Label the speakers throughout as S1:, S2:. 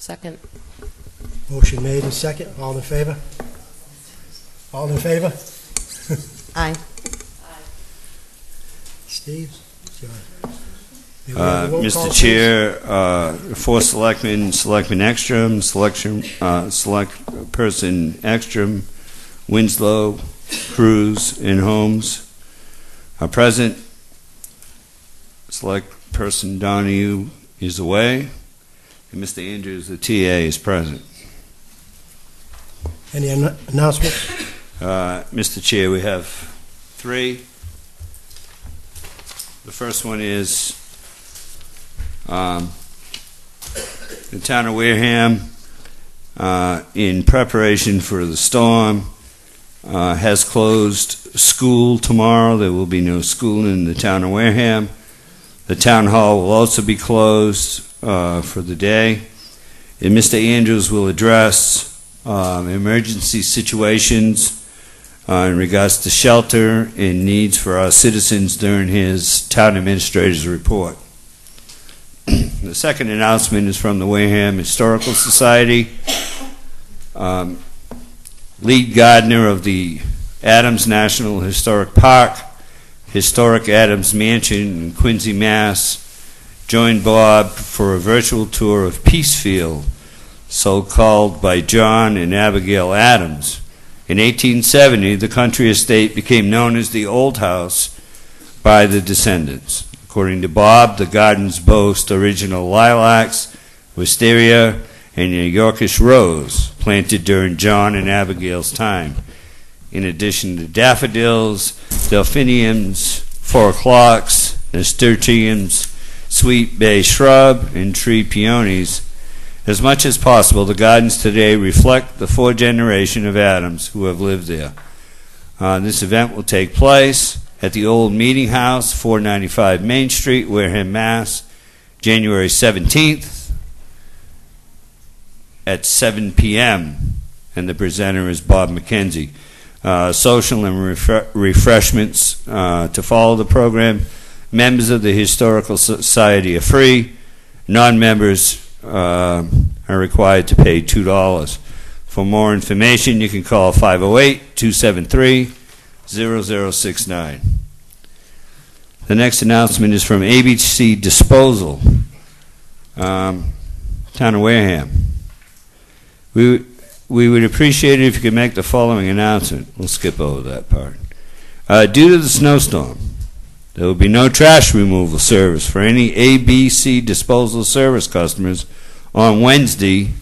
S1: Second.
S2: Motion made and second. All in favor? All in favor?
S1: Aye.
S2: Steve? Sure. May we have a roll call,
S3: Mr.
S2: please?
S3: Chair, 4 selectmen, Selectman Ekstrom, Select Person Ekstrom, Winslow, Cruz, and Holmes are present. Select Person Donahue is away, and Mr. Andrews, the TA, is present.
S2: Any announcements?
S3: Mr. Chair, we have 3. The first one is the town of Wareham, in preparation for the storm, has closed school tomorrow. There will be no school in the town of Wareham. The town hall will also be closed for the day. And Mr. Andrews will address emergency situations in regards to shelter and needs for our citizens during his town administrator's report. The second announcement is from the Wareham Historical Society. Lead gardener of the Adams National Historic Park, Historic Adams Mansion in Quincy, Mass., joined Bob for a virtual tour of Peacefield, so called by John and Abigail Adams. In 1870, the country estate became known as the Old House by the descendants. According to Bob, the gardens boast original lilacs, wisteria, and a Yorkish rose planted during John and Abigail's time. In addition to daffodils, delphiniums, 4 o'clocks, nasturtiums, sweet bay shrub, and tree peonies. As much as possible, the gardens today reflect the 4 generations of Adams who have lived there. This event will take place at the Old Meeting House, 495 Main Street, Wareham, Mass., January 17th at 7 p.m., and the presenter is Bob McKenzie. Social and refreshments to follow the program. Members of the Historical Society are free. Non-members are required to pay $2. For more information, you can call 508-273-0069. The next announcement is from ABC Disposal, Town of Wareham. We would appreciate it if you could make the following announcement. We'll skip over that part. Due to the snowstorm, there will be no trash removal service for any ABC Disposal Service customers on Wednesday,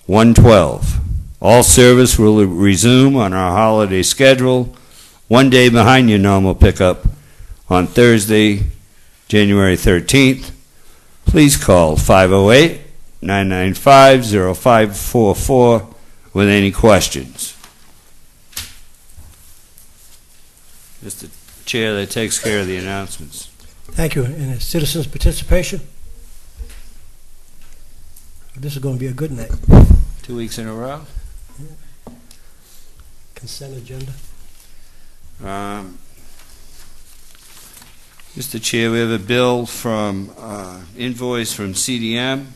S3: 1/12. All service will resume on our holiday schedule, 1 day behind your normal pickup, on Thursday, January 13th. Please call 508-995-0544 with any questions. Mr. Chair, that takes care of the announcements.
S2: Thank you. And citizens' participation? This is going to be a good night.
S3: 2 weeks in a row?
S2: Consent agenda.
S3: Mr. Chair, we have a bill from, invoice from CDM.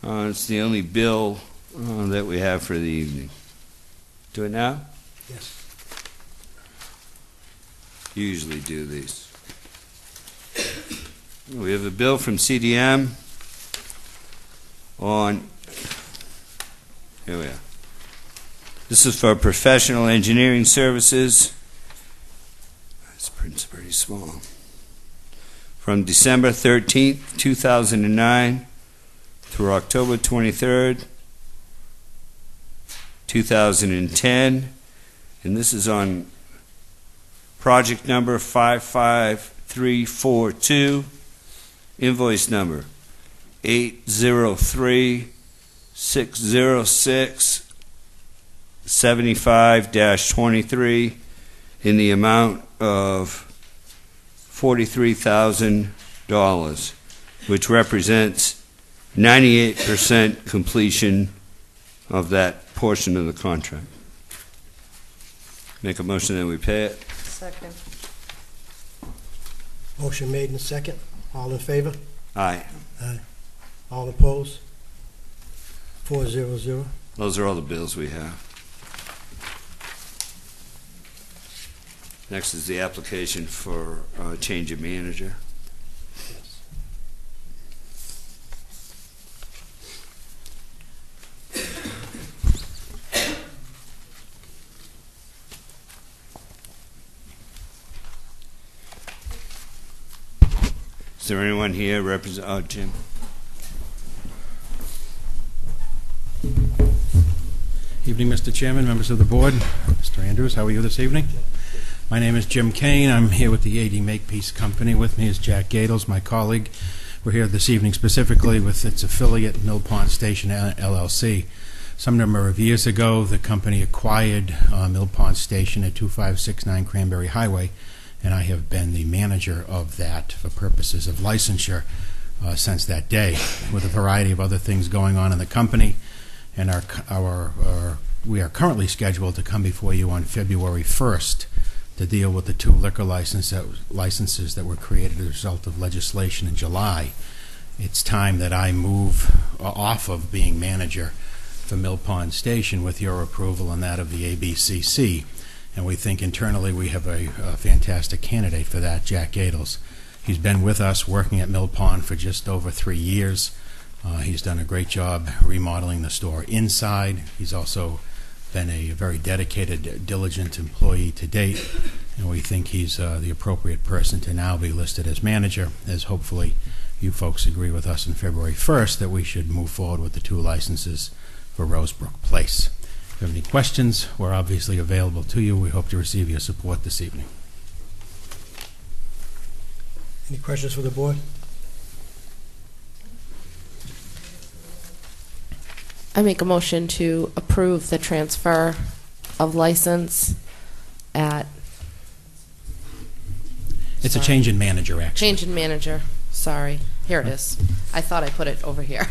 S3: It's the only bill that we have for the evening. Do it now?
S2: Yes.
S3: Usually do these. We have a bill from CDM on, here we are. This is for professional engineering services. This print's pretty small. From December 13th, 2009 through October 23rd, 2010. And this is on project number 55342, invoice number 803-606-75-23 in the amount of $43,000, which represents 98% completion of that portion of the contract. Make a motion that we pay it.
S1: Second.
S2: Motion made and second. All in favor?
S3: Aye.
S2: Aye. All opposed? 400.
S3: Those are all the bills we have. Next is the application for change of manager. Is there anyone here represent? Jim.
S1: Evening, Mr. Chairman, members of the board. Mr. Andrews, how are you this evening? My name is Jim Kane. I'm here with the AD Makepeace Company. With me is Jack Gadles, my colleague. We're here this evening specifically with its affiliate, Mill Pond Station LLC. Some number of years ago, the company acquired Mill Pond Station at 2569 Cranberry Highway, and I have been the manager of that for purposes of licensure since that day, with a variety of other things going on in the company. And we are currently scheduled to come before you on February 1st to deal with the 2 liquor licenses that were created as a result of legislation in July. It's time that I move off of being manager for Mill Pond Station with your approval and that of the ABCC. And we think internally we have a fantastic candidate for that, Jack Gadles. He's been with us working at Mill Pond for just over 3 years. He's done a great job remodeling the store inside. He's also been a very dedicated, diligent employee to date, and we think he's the appropriate person to now be listed as manager, as hopefully you folks agree with us on February 1st that we should move forward with the 2 licenses for Rosebrook Place. If you have any questions, we're obviously available to you. We hope to receive your support this evening.
S2: Any questions for the board?
S4: I make a motion to approve the transfer of license at...
S1: It's a change in manager, actually.
S4: Change in manager. Sorry. Here it is. I thought I put it over here.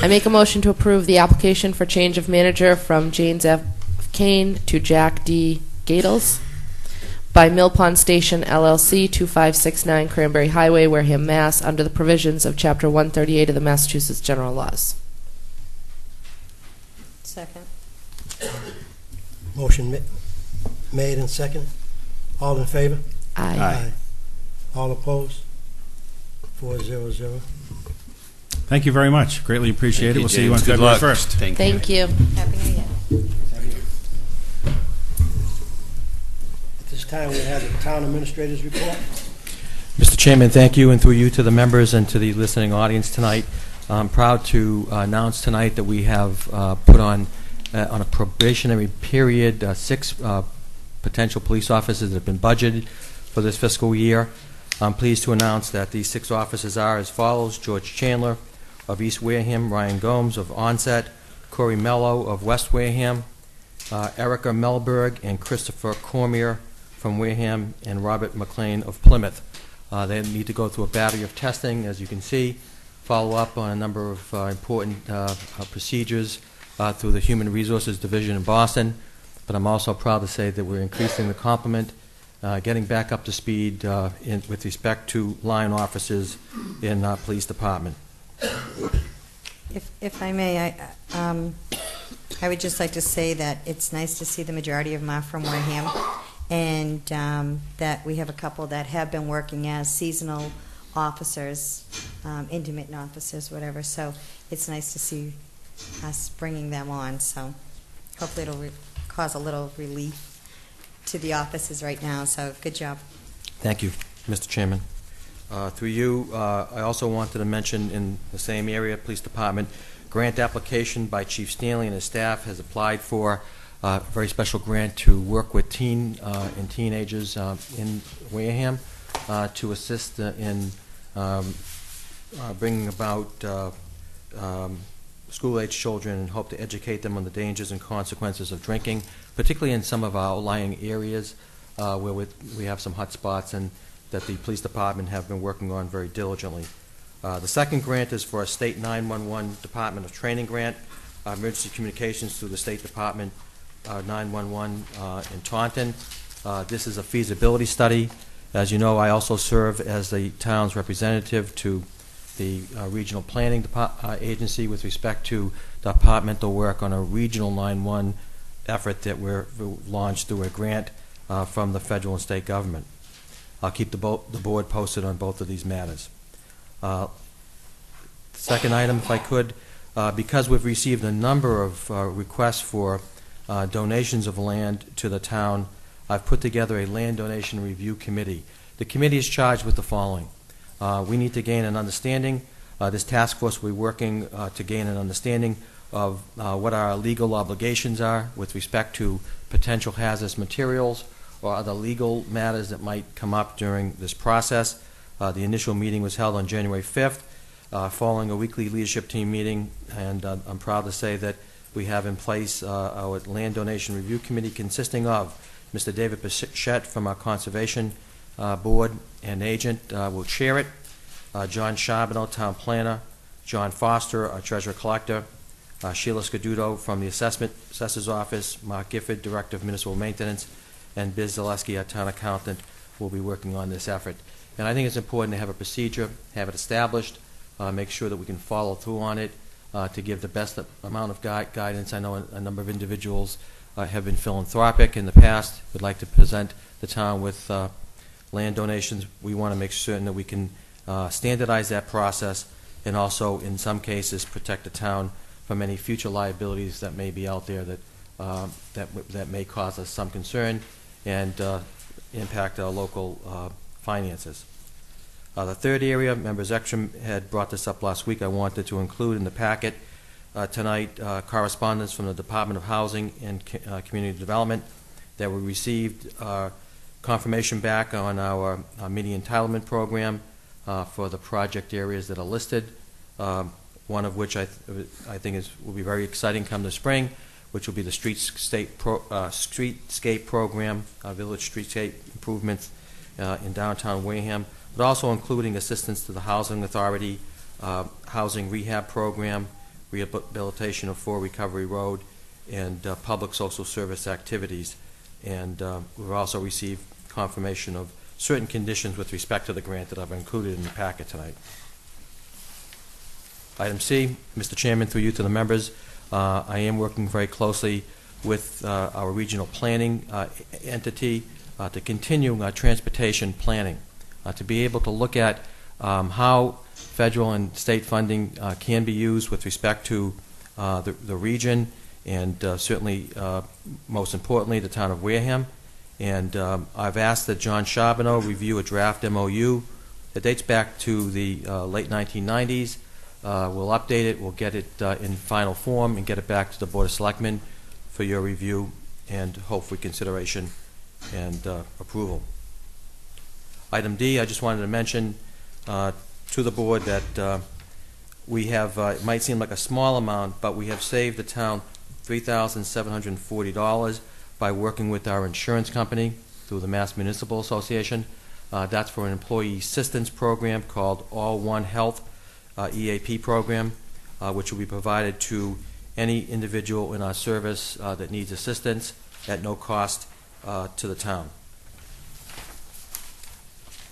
S4: I make a motion to approve the application for change of manager from James F. Kane to Jack D. Gadles by Mill Pond Station LLC, 2569 Cranberry Highway, Wareham, Mass., under the provisions of Chapter 138 of the Massachusetts General Laws.
S5: Second.
S2: Motion made and second. All in favor?
S4: Aye.
S3: Aye.
S2: All opposed? 400.
S1: Thank you very much. Greatly appreciate it.
S3: Thank you,
S1: We'll see you on
S3: James. Good
S1: February
S3: luck.
S1: 1st.
S4: Thank you.
S5: Happy New Year.
S2: At this time, we have the town administrator's report.
S6: Mr. Chairman, thank you, and through you to the members and to the listening audience tonight. I'm proud to announce tonight that we have put on a probationary period 6 potential police officers that have been budgeted for this fiscal year. I'm pleased to announce that these 6 officers are as follows: George Chandler of East Wareham, Ryan Gomes of Onset, Corey Mello of West Wareham, Erica Melberg and Christopher Cormier from Wareham, and Robert McLean of Plymouth. They need to go through a battery of testing, as you can see, follow up on a number of important procedures through the Human Resources Division in Boston. But I'm also proud to say that we're increasing the complement, getting back up to speed with respect to line officers in our police department.
S5: If I may, I would just like to say that it's nice to see the majority of them are from Wareham, and that we have a couple that have been working as seasonal officers, intermittent officers, whatever. So it's nice to see us bringing them on. So hopefully it'll cause a little relief to the offices right now. So good job.
S6: Thank you, Mr. Chairman. Through you, I also wanted to mention in the same area, Police Department, grant application by Chief Stanley and his staff has applied for a very special grant to work with teen and teenagers in Wareham to assist in bringing about school-age children and hope to educate them on the dangers and consequences of drinking, particularly in some of our outlying areas where we have some hot spots and that the police department have been working on very diligently. The second grant is for a state 911 Department of Training grant, emergency communications through the State Department 911 in Taunton. This is a feasibility study, As you know, I also serve as the town's representative to the Regional Planning Agency with respect to departmental work on a Regional 9-1 effort that we're launched through a grant from the federal and state government. I'll keep the board posted on both of these matters. Second item, if I could, because we've received a number of requests for donations of land to the town, I've put together a land donation review committee. The committee is charged with the following. We need to gain an understanding. This task force will be working to gain an understanding of what our legal obligations are with respect to potential hazardous materials or other legal matters that might come up during this process. The initial meeting was held on January 5th, following a weekly leadership team meeting, and I'm proud to say that we have in place our land donation review committee consisting of Mr. David Bichette from our Conservation Board and agent will chair it, John Charbonneau, Town Planner, John Foster, our Treasurer Collector, Sheila Scaduto from the Assessor's Office, Mark Gifford, Director of Municipal Maintenance, and Biz Zaleski, our Town Accountant, will be working on this effort. And I think it's important to have a procedure, have it established, make sure that we can follow through on it to give the best amount of guidance. I know a number of individuals have been philanthropic in the past, would like to present the town with land donations. We want to make certain that we can standardize that process and also, in some cases, protect the town from any future liabilities that may be out there that may cause us some concern and impact our local finances. The third area, Members Ekstrom had brought this up last week. I wanted to include in the packet tonight correspondence from the Department of Housing and Community Development that we received confirmation back on our mini entitlement program for the project areas that are listed. One of which I think will be very exciting come the spring, which will be the streetscape program, village streetscape improvements in downtown Wareham, but also including assistance to the Housing Authority, housing rehab program, rehabilitation of 4 Recovery Road, and public social service activities. And we've also received confirmation of certain conditions with respect to the grant that I've included in the packet tonight. Item C, Mr. Chairman, through you to the members, I am working very closely with our regional planning entity to continue transportation planning, to be able to look at how federal and state funding can be used with respect to the region and certainly, most importantly, the town of Wareham. And I've asked that John Charbonneau review a draft MOU that dates back to the late 1990s. We'll update it, we'll get it in final form and get it back to the Board of Selectmen for your review and hopefully consideration and approval. Item D, I just wanted to mention to the board that we have, it might seem like a small amount, but we have saved the town $3,740 by working with our insurance company through the Mass Municipal Association. That's for an employee assistance program called All One Health EAP program, which will be provided to any individual in our service that needs assistance at no cost to the town.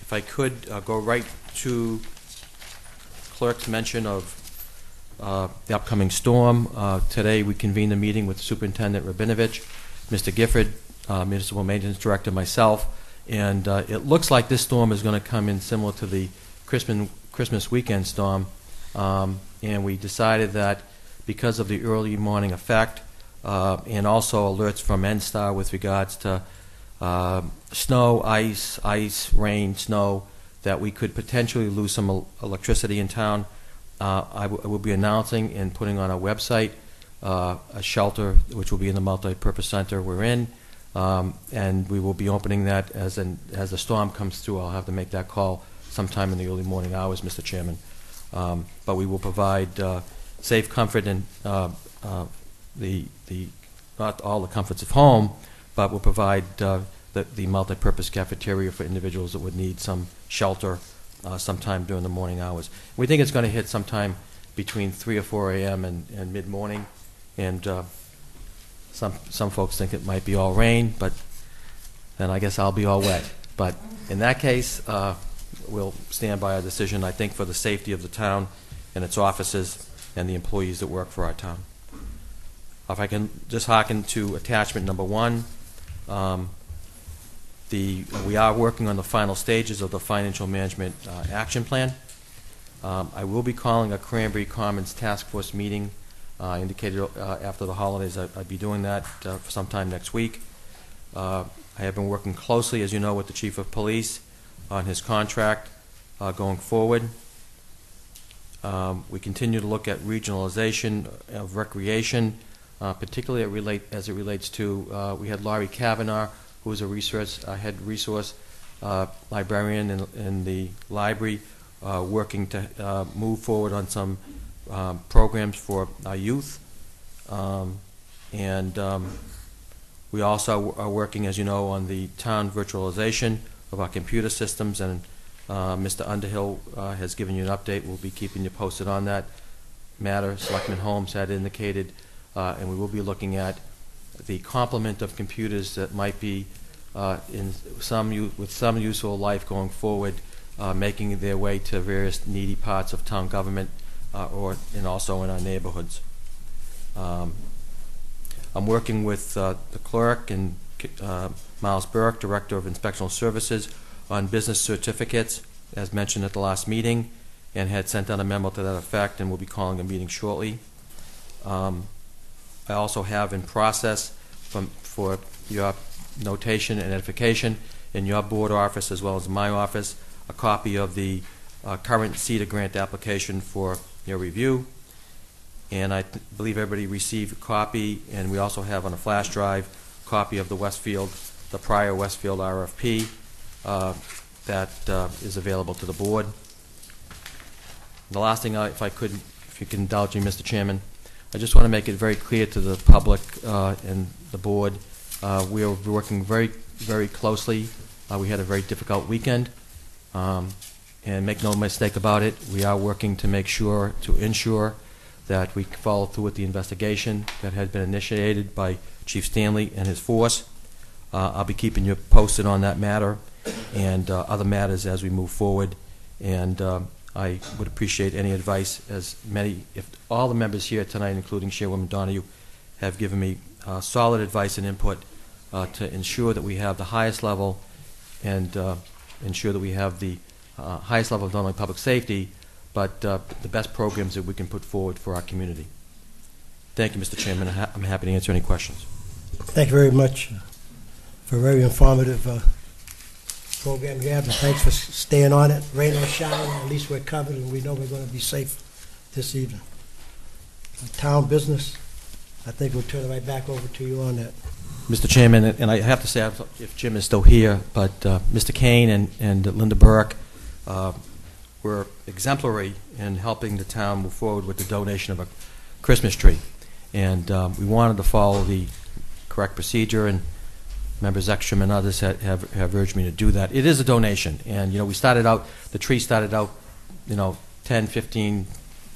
S6: If I could go right to clerk's mention of the upcoming storm. Today we convened a meeting with Superintendent Rabinovich, Mr. Gifford, Municipal Maintenance Director, myself, and it looks like this storm is going to come in similar to the Christmas weekend storm, and we decided that because of the early morning effect and also alerts from NSTAR with regards to snow, ice, rain, snow, that we could potentially lose some electricity in town. I will be announcing and putting on our website a shelter which will be in the multi-purpose center we're in, and we will be opening that as the storm comes through. I'll have to make that call sometime in the early morning hours, Mr. Chairman. But we will provide safe comfort and not all the comforts of home, but we'll provide the multi-purpose cafeteria for individuals that would need some shelter sometime during the morning hours. We think it's going to hit sometime between 3 or 4 a.m. and mid-morning, and some folks think it might be all rain, but then I guess I'll be all wet. But in that case, we'll stand by our decision, I think, for the safety of the town and its offices and the employees that work for our town. If I can just hearken to attachment number 1, we are working on the final stages of the financial management action plan. I will be calling a Cranberry Commons Task Force meeting. Indicated after the holidays I'd be doing that for sometime next week. I have been working closely, as you know, with the Chief of Police on his contract going forward. We continue to look at regionalization of recreation, particularly as it relates to, we had Laurie Kavanaugh, who is a head resource librarian in the library, working to move forward on some programs for our youth. We also are working, as you know, on the town virtualization of our computer systems, and Mr. Underhill has given you an update. We'll be keeping you posted on that matter. Selectman Holmes had indicated, and we will be looking at the complement of computers that might be with some useful life going forward, making their way to various needy parts of town government and also in our neighborhoods. I'm working with the clerk and Miles Burke, Director of Inspectional Services, on business certificates, as mentioned at the last meeting, and had sent out a memo to that effect, and we'll be calling a meeting shortly. I also have in process for your notation and edification in your board office as well as my office a copy of the current CETA grant application for your review. And I believe everybody received a copy, and we also have on a flash drive a copy of the prior Westfield RFP that is available to the board. The last thing, if you can indulge me, Mr. Chairman, I just want to make it very clear to the public and the board, we are working very, very closely. We had a very difficult weekend, and make no mistake about it, we are working to ensure that we follow through with the investigation that has been initiated by Chief Stanley and his force. I'll be keeping you posted on that matter and other matters as we move forward. And I would appreciate any advice, if all the members here tonight, including Chairwoman Donahue, have given me solid advice and input to ensure that we have the highest level and ensure that we have the highest level of not only public safety, but the best programs that we can put forward for our community. Thank you, Mr. Chairman. I'm happy to answer any questions.
S2: Thank you very much for a very informative program you have, and thanks for staying on it. Rain or shine, at least we're covered, and we know we're going to be safe this evening. Town business, I think we'll turn it right back over to you on that.
S6: Mr. Chairman, and I have to say, if Jim is still here, but Mr. Kane and Linda Burke were exemplary in helping the town move forward with the donation of a Christmas tree. And we wanted to follow the correct procedure, and members Ekstrom and others have urged me to do that. It is a donation, and the tree started out 10, 15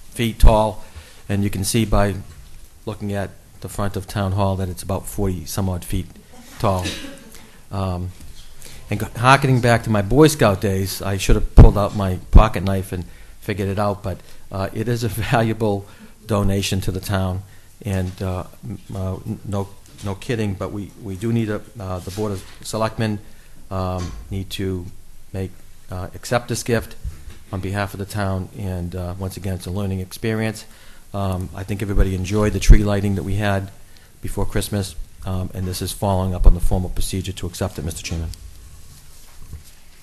S6: feet tall, and you can see by looking at the front of Town Hall that it's about 40 some odd feet tall. And harkening back to my Boy Scout days, I should have pulled out my pocket knife and figured it out, but it is a valuable donation to the town, and no kidding, but we do need the Board of Selectmen need to accept this gift on behalf of the town, and once again, it's a learning experience. I think everybody enjoyed the tree lighting that we had before Christmas, and this is following up on the formal procedure to accept it, Mr. Chairman.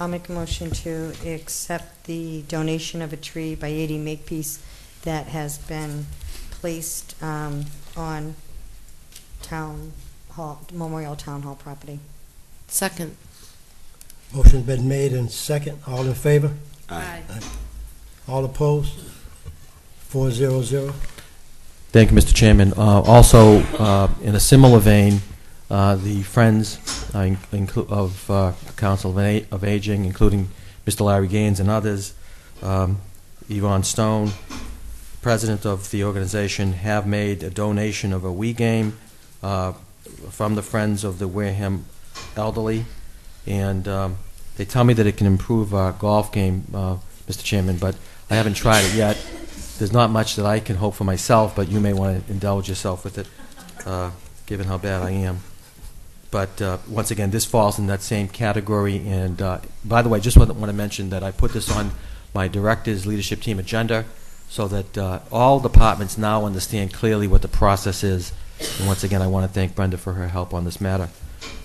S5: I'll make a motion to accept the donation of a tree by 80 Makepeace that has been placed on Memorial Town Hall property.
S4: Second.
S2: Motion's been made and second. All in favor?
S4: Aye.
S2: All opposed? 4-0-0.
S6: Thank you, Mr. Chairman. Also, in a similar vein, the Friends of Council of Aging, including Mr. Larry Gaines and others, Yvonne Stone, president of the organization, have made a donation of a Wii game from the Friends of the Wareham elderly, and They tell me that it can improve our golf game, Mr. Chairman, but I haven't tried it yet. There's not much that I can hope for myself, but you may want to indulge yourself with it, given how bad I am. But once again, this falls in that same category. And by the way, just want to mention that I put this on my director's leadership team agenda so that all departments now understand clearly what the process is. And once again, I want to thank Brenda for her help on this matter.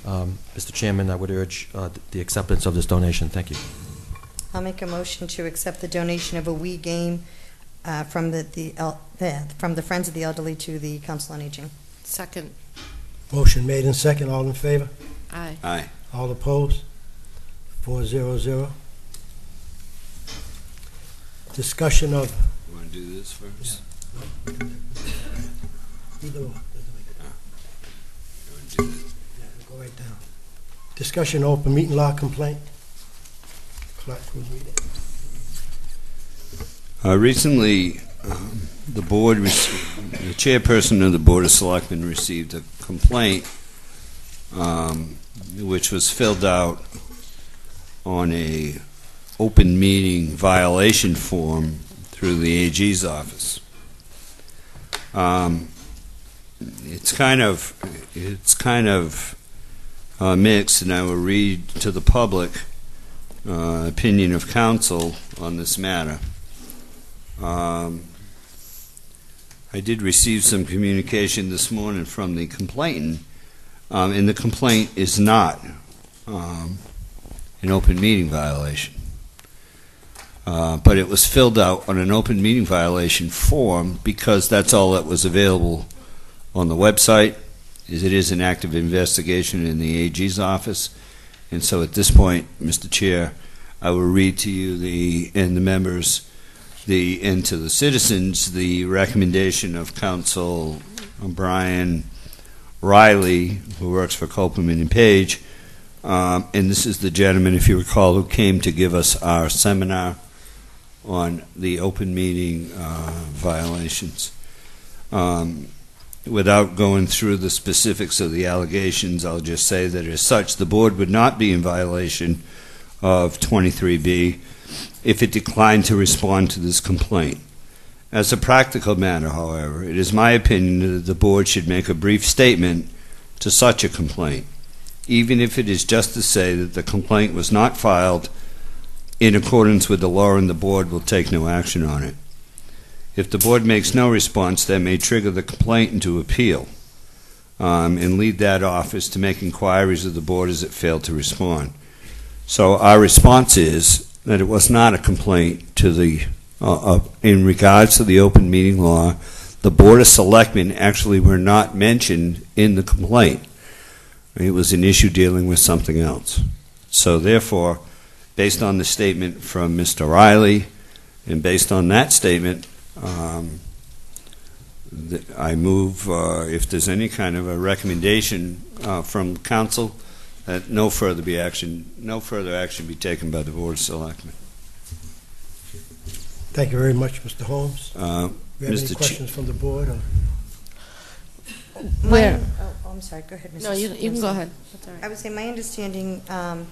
S6: Mr. Chairman, I would urge the acceptance of this donation. Thank you.
S5: I'll make a motion to accept the donation of a Wii game from the Friends of the Elderly to the Council on Aging.
S4: Second.
S2: Motion made in second. All in favor?
S4: Aye.
S3: Aye.
S2: All opposed? 400. Discussion of...
S3: You want to do this first?
S2: Either or.
S3: You want to do this?
S2: Yeah, go right down. Discussion of open meeting law complaint. Clerk, will read it.
S3: Recently, the chairperson of the Board of Selectmen received a complaint which was filled out on a open meeting violation form through the AG's office. It's kind of mixed, and I will read to the public opinion of counsel on this matter. I did receive some communication this morning from the complainant, and the complaint is not an open meeting violation. But it was filled out on an open meeting violation form because that's all that was available on the website. It is an active investigation in the AG's office. And so at this point, Mr. Chair, I will read to you and the members and to the citizens the recommendation of Counsel Brian Riley, who works for Copeland and Page. And this is the gentleman, if you recall, who came to give us our seminar on the open meeting violations. Without going through the specifics of the allegations, I'll just say that as such, the board would not be in violation of 23B if it declined to respond to this complaint. As a practical matter, however, it is my opinion that the board should make a brief statement to such a complaint, even if it is just to say that the complaint was not filed in accordance with the law and the board will take no action on it. If the board makes no response, that may trigger the complaint into appeal and lead that office to make inquiries of the board as it failed to respond. So our response is that it was not a complaint to the in regards to the open meeting law. The Board of Selectmen actually were not mentioned in the complaint. It was an issue dealing with something else. So therefore, based on the statement from Mr. Riley, and based on that statement, I move, if there's any kind of a recommendation from council, that no further action be taken by the Board of Selectmen.
S2: Thank you very much, Mr. Holmes. We have any
S3: Mr.
S2: questions from the board? Or?
S4: Where?
S5: Oh, I'm sorry. Go ahead, Mrs.
S4: No, you can go ahead. That's all right.
S5: I would say my understanding, and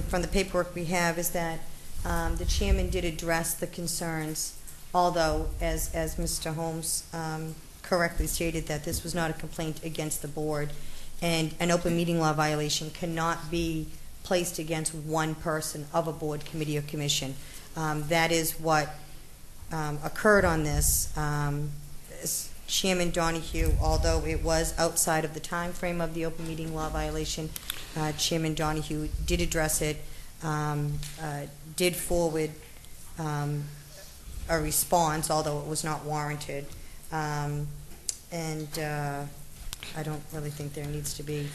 S5: from the paperwork we have, is that the chairman did address the concerns, although, as Mr. Holmes correctly stated, that this was not a complaint against the board, and an open meeting law violation cannot be placed against one person of a board, committee, or commission. That is what occurred on this. Chairman Donahue, although it was outside of the time frame of the open meeting law violation, Chairman Donahue did address it, did forward a response, although it was not warranted, and I don't really think there needs to be.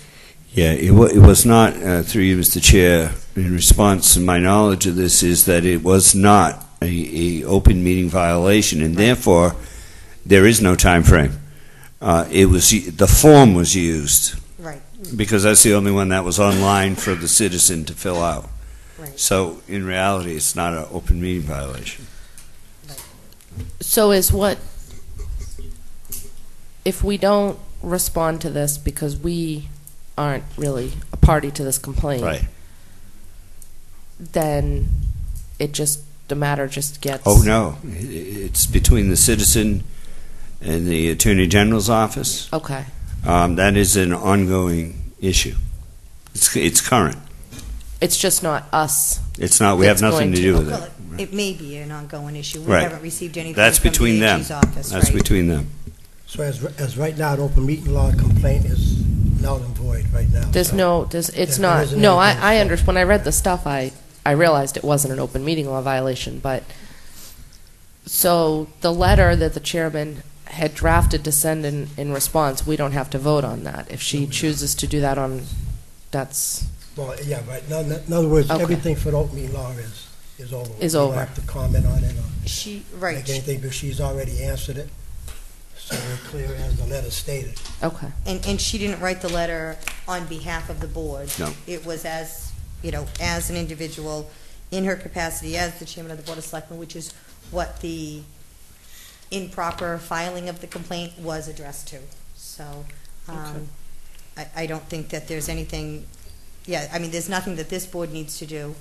S3: Yeah, it was not, through you, Mr. Chair, in response to my knowledge of this, is that it was not a open meeting violation, and therefore there is no time frame. The form was used.
S5: Right.
S3: Because that's the only one that was online for the citizen to fill out.
S5: Right.
S3: So in reality, it's not an open meeting violation.
S5: Right.
S4: So if we don't respond to this because we aren't really a party to this complaint,
S3: Right.
S4: then the matter just gets...
S3: Oh, no. It's between the citizen and the Attorney General's office.
S4: Okay.
S3: That is an ongoing issue. It's current.
S4: It's just not us.
S3: It's not. We have
S4: That's
S3: nothing
S4: going
S3: to
S4: to-
S3: do with
S5: Well,
S3: it.
S5: it may be an ongoing issue. We
S3: Right.
S5: haven't received anything
S3: That's
S5: from
S3: between
S5: the
S3: them.
S5: AG's office,
S3: That's
S5: right?
S3: between them.
S2: So as right now, an open meeting law complaint is null and void right now.
S4: There's
S2: so-
S4: no, it's
S2: there
S4: not,
S2: isn't
S4: no,
S2: anything,
S4: I
S2: so-
S4: understand. When I read the stuff, I realized it wasn't an open meeting law violation, but, so the letter that the chairman had drafted to send in response, we don't have to vote on that. If she chooses to do that that's,
S2: Well, yeah, right. In other words,
S4: Okay.
S2: everything for the open meeting law is over.
S4: Is
S2: We don't
S4: over.
S2: have to comment on it or
S5: Right.
S2: make anything, but she's already answered it. So we're clear as the letter stated.
S4: okay.
S5: And she didn't write the letter on behalf of the board.
S3: No.
S5: It was as an individual in her capacity as the chairman of the Board of Selectmen, which is what the improper filing of the complaint was addressed to. So, I don't think that there's anything, there's nothing that this board needs to do.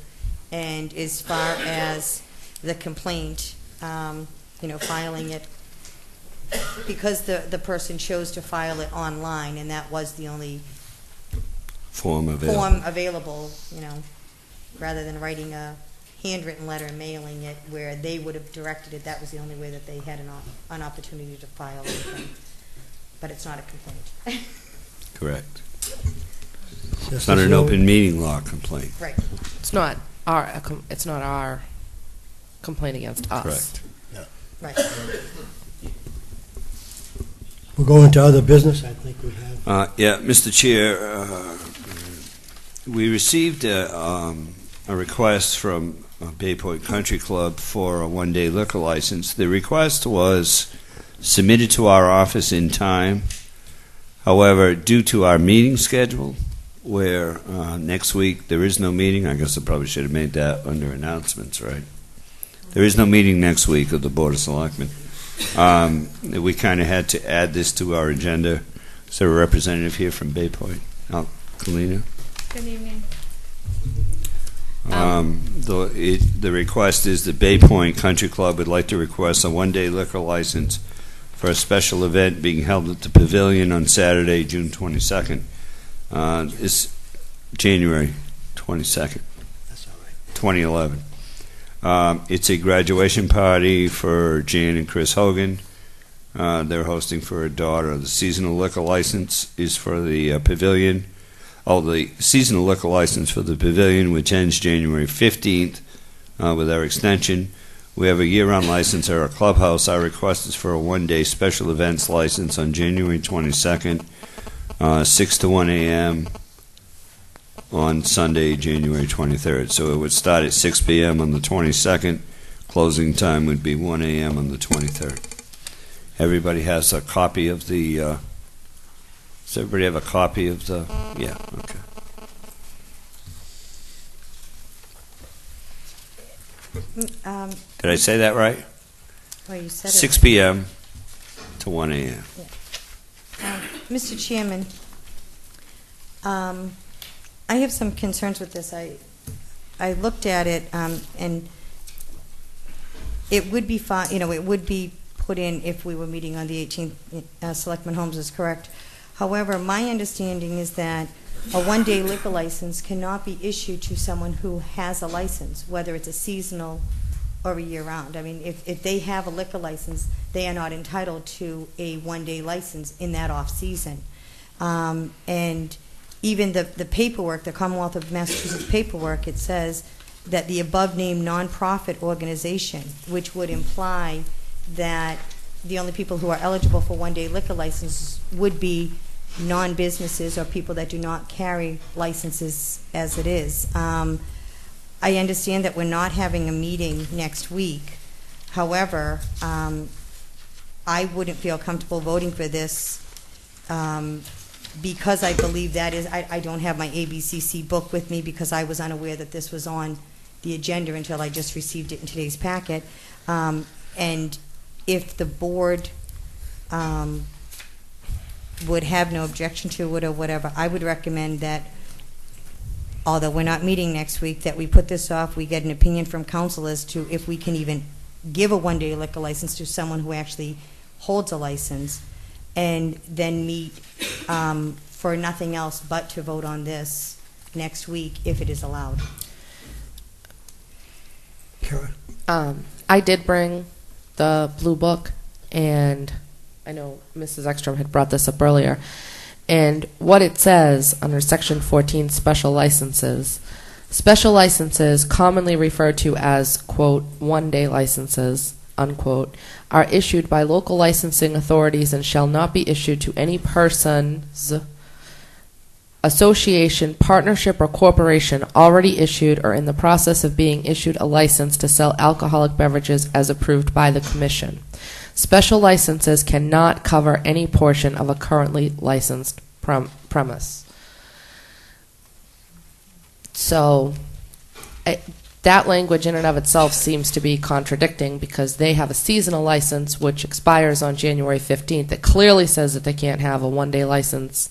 S5: And as far as the complaint, filing it, because the person chose to file it online, and that was the only
S3: Form available.
S5: form available, rather than writing a handwritten letter and mailing it where they would have directed it, that was the only way that they had an opportunity to file anything. But it's not a complaint.
S3: Correct.
S2: Yes,
S3: It's not an open meeting law complaint.
S5: Right.
S4: It's not our complaint against us.
S3: Correct.
S5: Right.
S2: We'll go into other business. I think we have.
S3: Mr. Chair, we received a request from Bay Point Country Club for a one-day liquor license. The request was submitted to our office in time. However, due to our meeting schedule, where next week there is no meeting, I guess I probably should have made that under announcements, right? There is no meeting next week of the Board of Selectmen. We kind of had to add this to our agenda. Is there a representative here from Bay Point? Kalina?
S7: Good evening.
S3: The request is the Bay Point Country Club would like to request a one-day liquor license for a special event being held at the Pavilion on Saturday, June 22nd. It's January 22nd,
S2: That's all right.
S3: 2011. It's a graduation party for Jan and Chris Hogan. They're hosting for a daughter. The seasonal liquor license is for the Pavilion. The seasonal liquor license for the Pavilion, which ends January 15th with our extension. We have a year-round license at our clubhouse. Our request is for a one-day special events license on January 22nd, 6 to 1 a.m. on Sunday, January 23rd. So it would start at 6 p.m. on the 22nd. Closing time would be 1 a.m. on the 23rd. Everybody has a copy of the... does everybody have a copy of the... Yeah, okay. Did I say that right?
S5: Well, you said
S3: 6 p.m. to 1 a.m.
S5: Mr. Chairman, I have some concerns with this. I looked at it, and it would be fine, it would be put in if we were meeting on the 18th. Selectman Holmes is correct. However, my understanding is that a one-day liquor license cannot be issued to someone who has a license, whether it's a seasonal or a year-round. I mean, if they have a liquor license, they are not entitled to a one-day license in that off-season. And even the paperwork, the Commonwealth of Massachusetts paperwork, it says that the above-named nonprofit organization, which would imply that the only people who are eligible for one-day liquor licenses would be non-businesses or people that do not carry licenses as it is. I understand that we're not having a meeting next week. However, I wouldn't feel comfortable voting for this because I believe that is, I don't have my ABCC book with me because I was unaware that this was on the agenda until I just received it in today's packet. And if the board would have no objection to it or whatever, I would recommend that although we're not meeting next week, that we put this off, we get an opinion from council as to if we can even give a one-day liquor license to someone who actually holds a license, and then meet for nothing else but to vote on this next week if it is allowed.
S2: Karen?
S4: I did bring the blue book, and I know Mrs. Ekstrom had brought this up earlier. And what it says under Section 14, special licenses commonly referred to as, quote, one-day licenses, unquote, are issued by local licensing authorities and shall not be issued to any persons, association, partnership, or corporation already issued or in the process of being issued a license to sell alcoholic beverages as approved by the Commission. Special licenses cannot cover any portion of a currently licensed premise. So that language in and of itself seems to be contradicting, because they have a seasonal license which expires on January 15th. It clearly says that they can't have a one-day license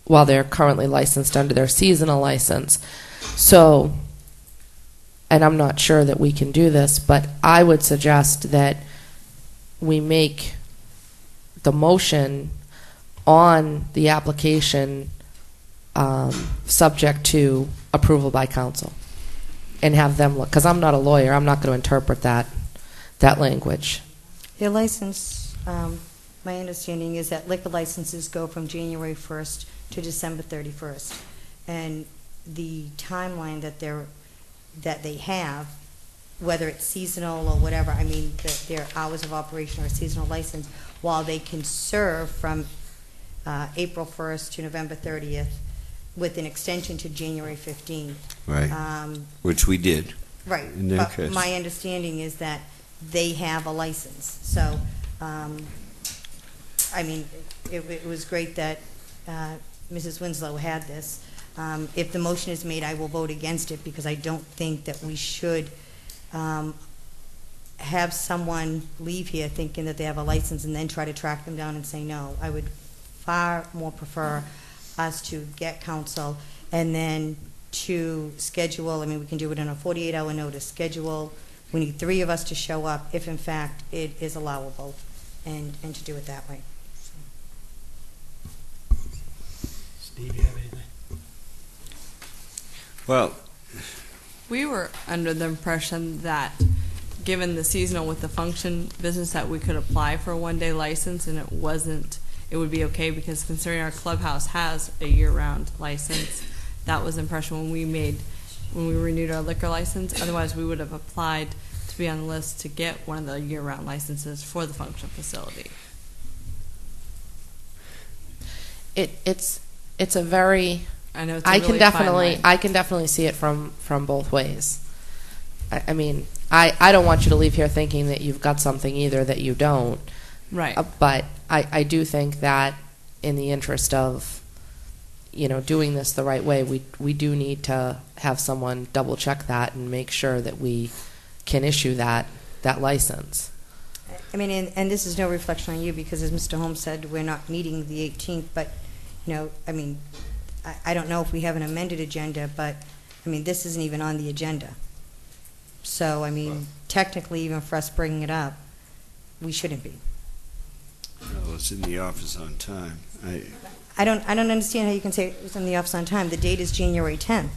S4: while they're currently licensed under their seasonal license. So, and I'm not sure that we can do this, but I would suggest that we make the motion on the application subject to approval by council, and have them look, because I'm not a lawyer, I'm not going to interpret that language.
S5: Their license, my understanding is that liquor licenses go from January 1st to December 31st, and the timeline that they have, whether it's seasonal or whatever, I mean, their hours of operation or seasonal license, while they can serve from April 1st to November 30th with an extension to January 15th.
S3: Right. Which we did.
S5: Right.
S3: In their
S5: But
S3: case.
S5: my understanding is that they have a license. So, I mean, it was great that Mrs. Winslow had this. If the motion is made, I will vote against it, because I don't think that we should have someone leave here thinking that they have a license and then try to track them down and say no. I would far more prefer us to get counsel and then to schedule. I mean, we can do it in a 48-hour notice schedule. We need 3 of us to show up if in fact it is allowable, and to do it that way.
S2: Steve, you have anything?
S3: Well,
S7: We were under the impression that, given the seasonal with the function business, that we could apply for a one-day license, and it would be okay, because considering our clubhouse has a year-round license, that was the impression when we renewed our liquor license. Otherwise, we would have applied to be on the list to get one of the year-round licenses for the function facility.
S4: It's a very,
S7: I know it's
S4: I
S7: a
S4: can
S7: really fine line.
S4: definitely see it from both ways. I mean, I don't want you to leave here thinking that you've got something either that you don't.
S7: Right.
S4: But I do think that in the interest of, doing this the right way, we do need to have someone double check that and make sure that we can issue that license.
S5: I mean, and this is no reflection on you, because as Mr. Holmes said, we're not meeting the 18th, but, I mean, I don't know if we have an amended agenda, but, I mean, this isn't even on the agenda. So, I mean, technically, even for us bringing it up, we shouldn't be.
S3: well, it's in the office on time.
S5: I don't understand how you can say it was in the office on time. The date is January 10th.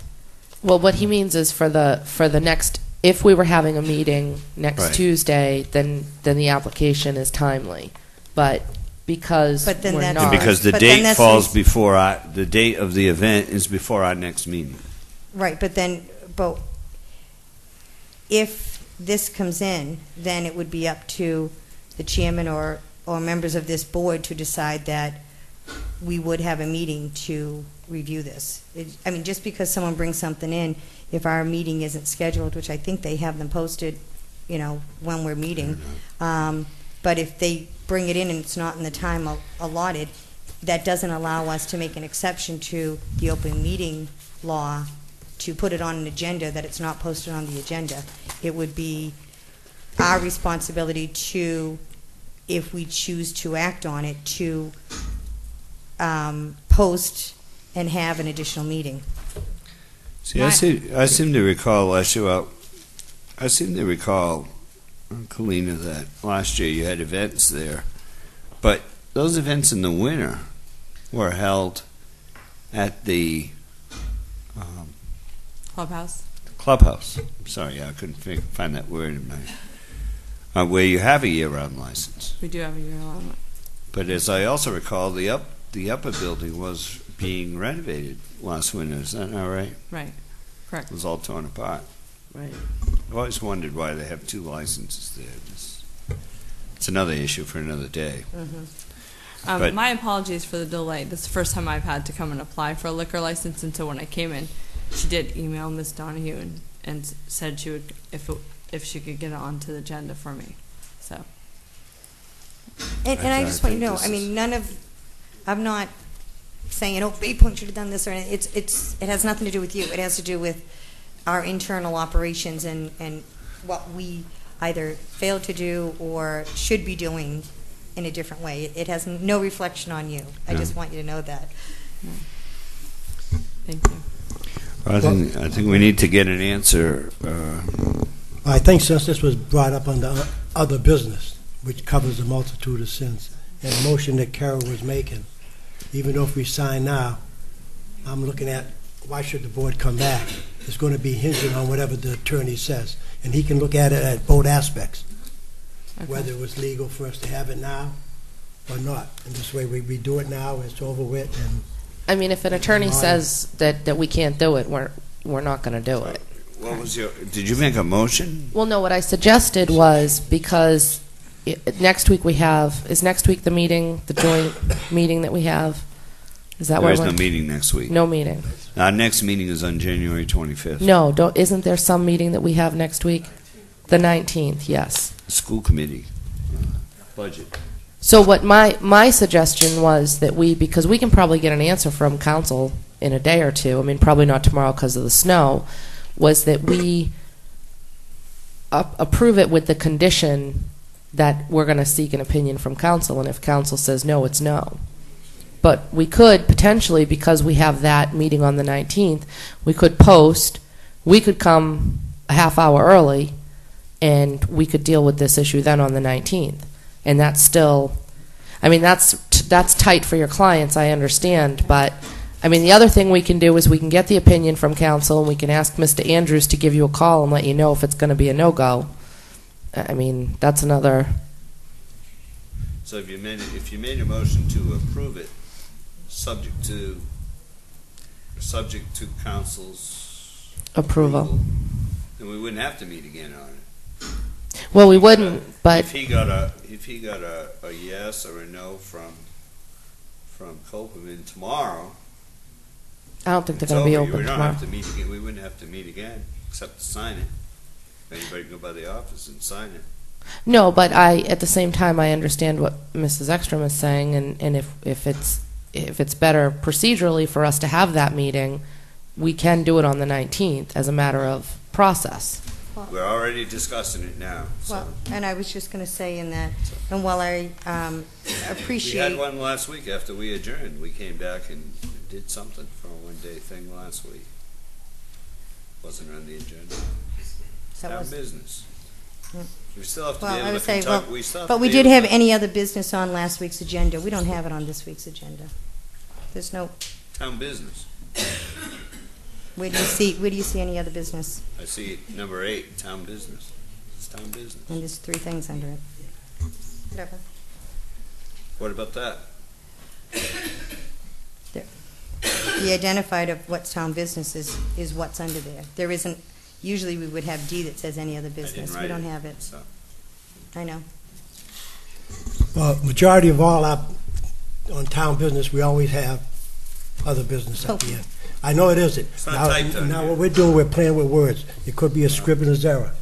S4: Well, what he means is for the next, if we were having a meeting next
S3: Right.
S4: Tuesday, then the application is timely. But because
S5: But then
S4: we're
S5: that's-
S4: not,
S3: And because the
S5: But then
S3: date
S5: that's
S3: falls
S5: the-
S3: before the date of the event is before our next meeting.
S5: Right, but if this comes in, then it would be up to the chairman or members of this board to decide that we would have a meeting to review this. I mean, just because someone brings something in, if our meeting isn't scheduled, which I think they have them posted, when we're meeting, but if they bring it in and it's not in the time allotted, that doesn't allow us to make an exception to the open meeting law to put it on an agenda that it's not posted on the agenda. It would be our responsibility to, if we choose to act on it, to post and have an additional meeting.
S3: See, I seem to recall last year. I seem to recall, Kalina, that last year you had events there, but those events in the winter were held at the
S7: Clubhouse.
S3: clubhouse. Sorry, I couldn't find that word in my. Where you have a year-round license.
S7: We do have a year-long one.
S3: But as I also recall, the upper building was being renovated last winter. Is that not right?
S7: Right. Correct.
S3: It was all torn apart.
S4: Right.
S3: I've always wondered why they have two licenses there. It's another issue for another day. But-
S7: My apologies for the delay. This is the first time I've had to come and apply for a liquor license, and so when I came in, she did email Miss Donahue and said she would if she could get it onto the agenda for me. So
S5: And I just want you to know, I mean, I'm not saying, oh, Bay Point should have done this or anything. It has nothing to do with you. It has to do with our internal operations and what we either failed to do or should be doing in a different way. It has no reflection on you. I just want you to know that.
S7: thank you.
S3: I think we need to get an answer.
S2: I think since this was brought up under other business, which covers a multitude of sins, and the motion that Carol was making, even though if we sign now, I'm looking at why should the board come back? It's going to be hinging on whatever the attorney says, and he can look at it at both aspects,
S7: Okay.
S2: whether it was legal for us to have it now or not. And this way, we do it now, it's over with, and
S4: I mean, if an attorney says that we can't do it, we're not going to do it.
S3: What was did you make a motion?
S4: Well, no, what I suggested was because next week is next week the meeting, the joint meeting that we have? Is that
S3: There
S4: where
S3: is no meeting next week.
S4: No meeting.
S3: Our next meeting is on January 25th.
S4: No, isn't there some meeting that we have next week? The 19th, yes.
S3: School committee. Budget.
S4: So what my suggestion was that because we can probably get an answer from council in a day or two, I mean, probably not tomorrow because of the snow, was that we approve it with the condition that we're going to seek an opinion from council, and if council says no, it's no. But we could potentially, because we have that meeting on the 19th, we could come a half hour early, and we could deal with this issue then on the 19th. And that's still, I mean, that's tight for your clients, I understand, but I mean, the other thing we can do is we can get the opinion from council, and we can ask Mr. Andrews to give you a call and let you know if it's going to be a no-go. I mean, that's another.
S3: So if you made a motion to approve it, subject to council's
S4: Approval.
S3: then we wouldn't have to meet again on it.
S4: Well, we wouldn't, but
S3: If he got a yes or a no from Copeland tomorrow,
S4: I don't think they're
S3: it's
S4: going to be
S3: over.
S4: open
S3: We don't
S4: tomorrow.
S3: have to meet again. We wouldn't have to meet again except to sign it. Anybody can go by the office and sign it.
S4: No, but at the same time, I understand what Mrs. Ekstrom is saying, and if it's better procedurally for us to have that meeting, we can do it on the 19th as a matter of process.
S3: We're already discussing it now. So.
S5: Well, and I was just going to say in that, and while I appreciate...
S3: We had one last week after we adjourned. We came back and did something for a one-day thing last week. Wasn't on the agenda. Town business. We still have to
S5: Well,
S3: be
S5: I
S3: able
S5: would
S3: to
S5: say,
S3: conduct.
S5: but we did have any other business on last week's agenda. We don't have it on this week's agenda. There's no...
S3: Town business.
S5: Where do you see any other business?
S3: I see number 8, town business. It's town business.
S5: And there's 3 things under it. Whatever.
S3: What about that?
S5: The identified of what's town business is what's under there. There isn't, usually we would have D that says any other business. We don't have it.
S3: So.
S5: I know.
S2: well, majority of all our, on town business, we always have other business at the end. I know it isn't.
S3: It's not typed on
S2: Now
S3: here.
S2: what we're doing, we're playing with words. It could be a scrivener's error.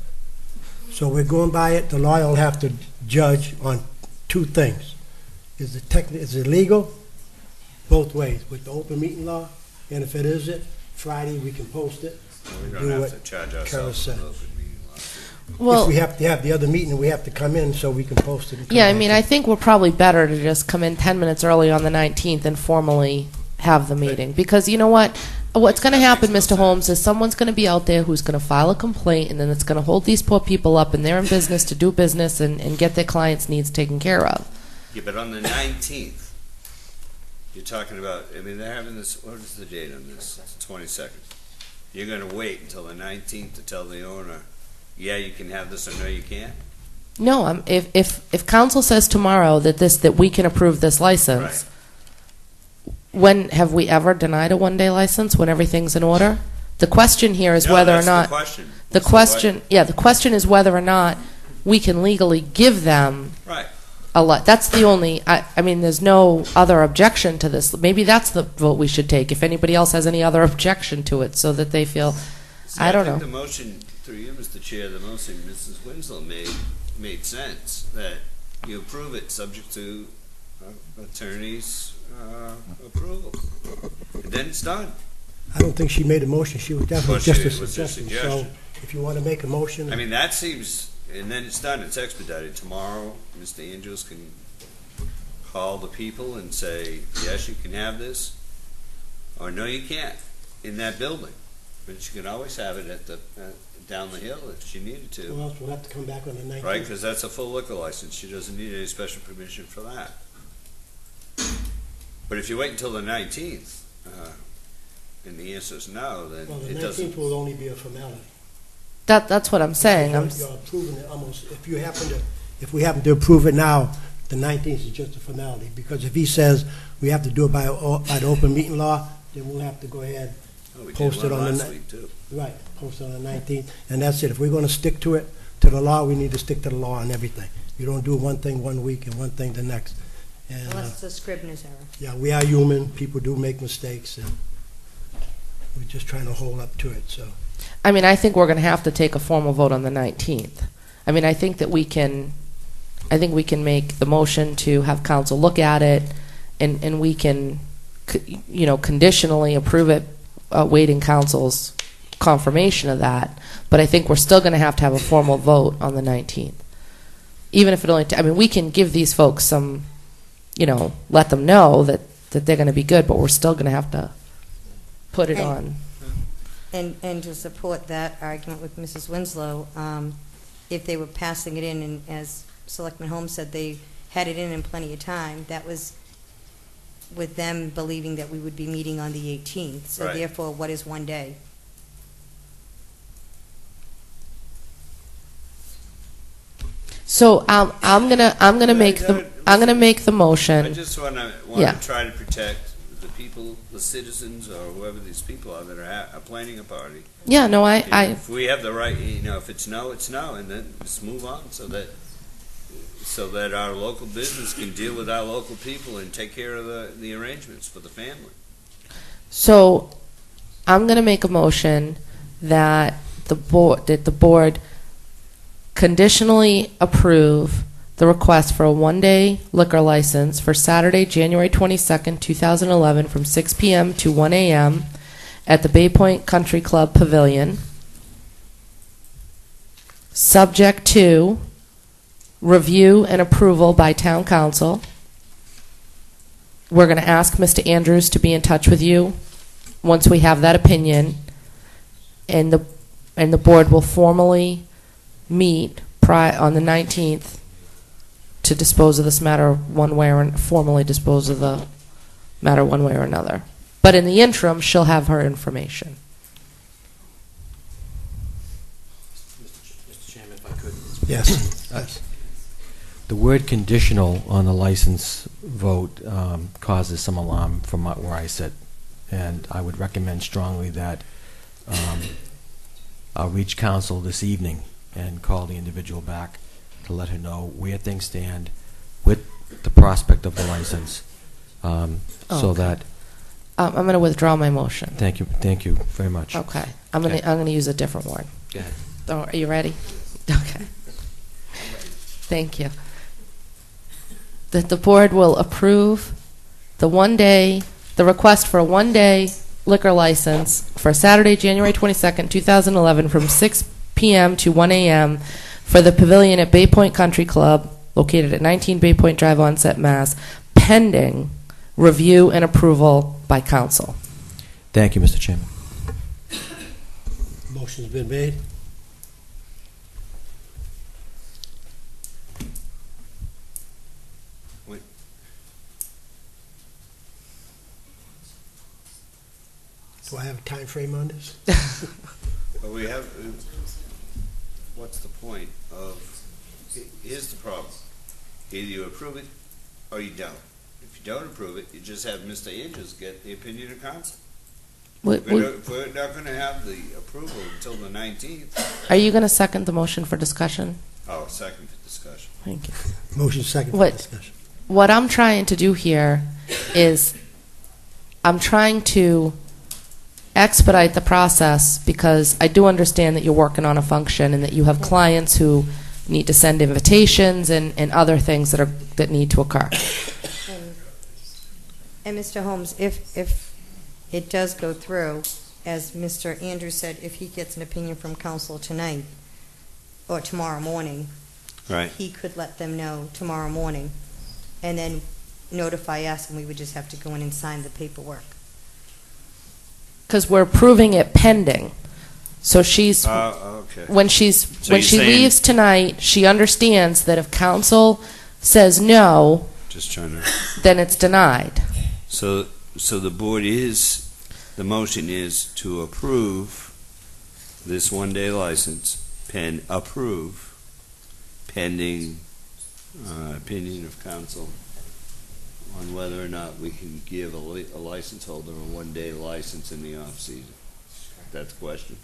S2: So we're going by it. The lawyer will have to judge on 2 things. Is it legal? Both ways, with the open meeting law, and if it isn't, Friday we can post it.
S3: We
S2: Do
S3: don't have
S2: what
S3: to charge
S2: Carol
S3: ourselves
S2: said.
S3: an open meeting lawsuit.
S4: Well,
S2: If we have to have the other meeting, we have to come in so we can post it. And come
S4: yeah, I
S2: back
S4: mean,
S2: in.
S4: I think we're probably better to just come in 10 minutes early on the 19th and formally have the meeting. Because you know what? What's going to happen, Mr. Holmes, is someone's going to be out there who's going to file a complaint, and then it's going to hold these poor people up, and they're in business to do business and get their clients' needs taken care of.
S3: Yeah, but on the 19th, you're talking about, I mean, they're having this, what is the date on this? It's the 22nd. You're going to wait until the 19th to tell the owner, yeah, you can have this, or no, you can't?
S4: No, if council says tomorrow that we can approve this license,
S3: Right.
S4: when have we ever denied a one-day license when everything's in order? The question here is
S3: No,
S4: whether or
S3: that's
S4: not
S3: the question.
S4: the
S3: So
S4: question, yeah, the question is whether or not we can legally give them
S3: Right.
S4: a lot. That's the only. I mean, there's no other objection to this. Maybe that's the vote we should take. If anybody else has any other objection to it, so that they feel,
S3: See,
S4: I don't
S3: think
S4: know.
S3: the motion, through you, Mr. Chair, the motion Mrs. Winslow made sense, that you approve it subject to attorney's approval. And then it's done.
S2: I don't think she made a motion. She was definitely
S3: Well,
S2: just
S3: she-
S2: a
S3: it was a
S2: suggestion. So
S3: suggestion.
S2: if you want to make a motion.
S3: I mean, that seems, and then it's done, it's expedited. Tomorrow, Mr. Andrews can call the people and say, yes, you can have this, or no, you can't, in that building. But she can always have it at the, down the hill if she needed to.
S2: Who else will have to come back on the 19th?
S3: Right, because that's a full liquor license. She doesn't need any special permission for that. But if you wait until the 19th, and the answer is no, then
S2: Well, the
S3: it
S2: 19th
S3: doesn't.
S2: will only be a formality.
S4: That's what I'm saying.
S2: You're approving it almost, if we happen to approve it now, the 19th is just a formality. Because if he says we have to do it by the open meeting law, then we'll have to go ahead,
S3: Oh, we did
S2: post it
S3: one
S2: on the
S3: last
S2: ni-
S3: week, too.
S2: right, post it on the 19th. And that's it. If we're going to stick to it, to the law, we need to stick to the law on everything. You don't do one thing one week and one thing the next. And,
S5: Unless it's a Scribner's error.
S2: yeah, we are human. People do make mistakes, and we're just trying to hold up to it, so.
S4: I mean, I think we're going to have to take a formal vote on the 19th. I mean, I think we can make the motion to have council look at it, and we can, conditionally approve it, waiting council's confirmation of that. But I think we're still going to have a formal vote on the 19th. Even if it only, I mean, we can give these folks some, let them know that they're going to be good, but we're still going to have to put it on.
S5: And to support that argument with Mrs. Winslow, if they were passing it in, and as Selectman Holmes said, they had it in plenty of time, that was with them believing that we would be meeting on the 18th. So
S3: Right.
S5: therefore, what is one day?
S4: So I'm gonna make the motion.
S3: I just want
S4: Yeah.
S3: to try to protect the people, the citizens, or whoever these people are that are planning a party.
S4: Yeah, no,
S3: If we have the right, if it's no, it's no, and then just move on so that our local business can deal with our local people and take care of the arrangements for the family.
S4: So I'm going to make a motion that the board conditionally approve the request for a one-day liquor license for Saturday, January 22nd, 2011, from 6 p.m. to 1 a.m. at the Bay Point Country Club Pavilion, subject to review and approval by town council. We're going to ask Mr. Andrews to be in touch with you once we have that opinion, and the board will formally meet on the 19th to dispose of this matter one way or formally dispose of the matter one way or another. But in the interim, she'll have her information.
S6: Mr. Chairman, if I could.
S2: Yes. Yes.
S6: The word conditional on the license vote causes some alarm from where I sit, and I would recommend strongly that I'll reach council this evening and call the individual back to let her know where things stand with the prospect of the license, so
S4: Okay.
S6: that.
S4: I'm going to withdraw my motion.
S6: Thank you very much.
S4: Okay. I'm going to use a different word.
S6: Go ahead.
S4: Oh, are you ready? Okay. Thank you. That the board will approve the request for a one-day liquor license for Saturday, January 22nd, 2011, from 6 p.m. to 1 a.m. for the pavilion at Bay Point Country Club, located at 19 Bay Point Drive, Onset, Mass., pending review and approval by council.
S6: Thank you, Mr. Chairman.
S2: Motion's been made. Do I have a time frame on this?
S3: But we have, what's the point of, here's the problem. Either you approve it or you don't. If you don't approve it, you just have Mr. Andrews get the opinion of council. We're not going to have the approval until the 19th.
S4: Are you going to second the motion for discussion?
S3: Oh, second for discussion.
S4: Thank you.
S2: Motion second for
S4: What-
S2: discussion.
S4: What I'm trying to do here is I'm trying to expedite the process because I do understand that you're working on a function and that you have clients who need to send invitations and other things that need to occur.
S5: And Mr. Holmes, if it does go through, as Mr. Andrews said, if he gets an opinion from council tonight or tomorrow morning,
S3: Right.
S5: he could let them know tomorrow morning and then notify us, and we would just have to go in and sign the paperwork.
S4: Because we're approving it pending. So she's
S3: Okay.
S4: when she
S3: you're saying-
S4: leaves tonight, she understands that if council says no,
S3: Just trying to.
S4: then it's denied.
S3: So the board is, the motion is to approve this one-day license, pending opinion of council on whether or not we can give a license holder a one-day license in the off-season. That's the question.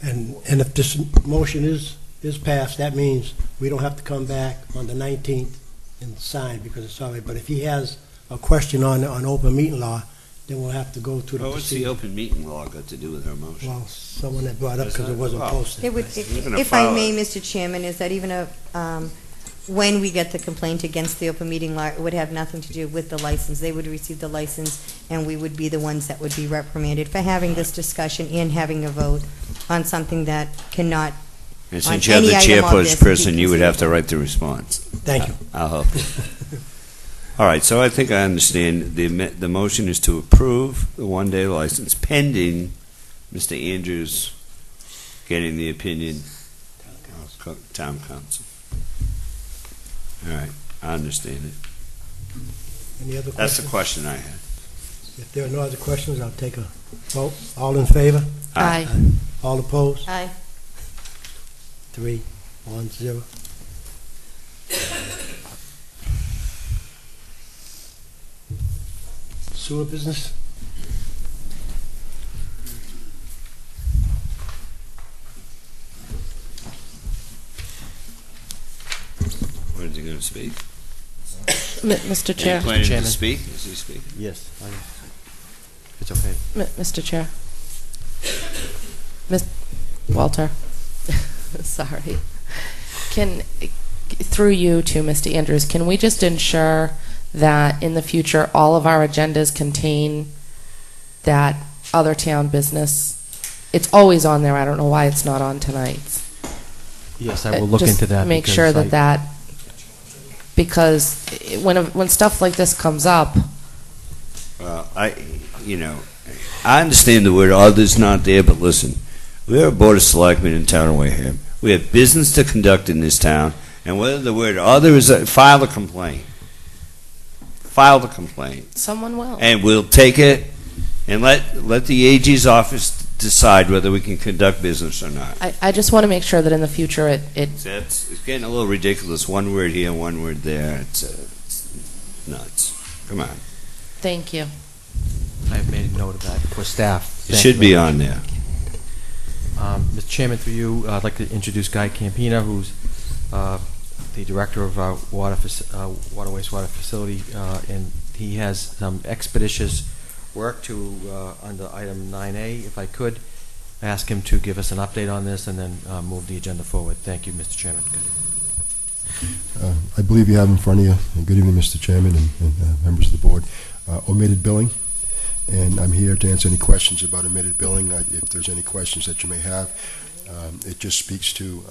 S2: And if this motion is passed, that means we don't have to come back on the 19th and sign because it's already, but if he has a question on open meeting law, then we'll have to go through the
S3: What's the
S2: procedure.
S3: open meeting law got to do with our motion?
S2: Well, someone that brought up because it wasn't
S3: Well,
S2: posted.
S5: It would,
S3: Even a
S5: if I
S3: file-
S5: may, Mr. Chairman, is that even when we get the complaint against the open meeting law, it would have nothing to do with the license. They would receive the license, and we would be the ones that would be reprimanded for having this discussion and having a vote on something that cannot.
S3: And
S5: on
S3: since you're the
S5: any item of this,
S3: chairperson, you would
S5: be
S3: have to write the response.
S2: Thank you.
S3: I'll help you. All right, so I think I understand. The motion is to approve the one-day license pending Mr. Andrews getting the opinion of town council. All right, I understand it.
S2: Any other
S3: That's the
S2: questions?
S3: question I had.
S2: If there are no other questions, I'll take a vote. All in favor?
S4: Aye.
S2: All opposed?
S5: Aye.
S2: 3-1-0. Sewer business?
S3: Where is he going to speak?
S4: Mr. Chair.
S3: Are you planning to
S6: Chairman.
S3: speak? Is he speaking?
S6: Yes. It's okay.
S4: Mr. Chair. Miss Walter. Sorry. Through you to Mr. Andrews, can we just ensure that in the future all of our agendas contain that other town business? It's always on there. I don't know why it's not on tonight's.
S6: Yes, I will look
S4: Just
S6: into that.
S4: Make
S6: because
S4: sure that because when stuff like this comes up,
S3: Well, I understand the word "other's" not there, but listen, we are a board of selectmen in town of Wareham. We have business to conduct in this town, and whether the word "other" is file a complaint. File the complaint,
S4: someone will.
S3: and we'll take it and let the AG's office decide whether we can conduct business or not.
S4: I just want to make sure that in the future
S3: It's getting a little ridiculous. One word here, one word there. It's nuts. Come on,
S4: thank you.
S6: I've made a note of that for staff.
S3: it
S6: Thank
S3: should
S6: you
S3: be
S6: very
S3: on there.
S6: much. Mr. Chairman, through you, I'd like to introduce Guy Campina, who's the director of our water wastewater facility, and he has some expeditious work to under item 9A. If I could ask him to give us an update on this and then move the agenda forward. Thank you, Mr. Chairman.
S8: I believe you have in front of you, and good evening, Mr. Chairman and members of the board, omitted billing. And I'm here to answer any questions about omitted billing, if there's any questions that you may have. It just speaks to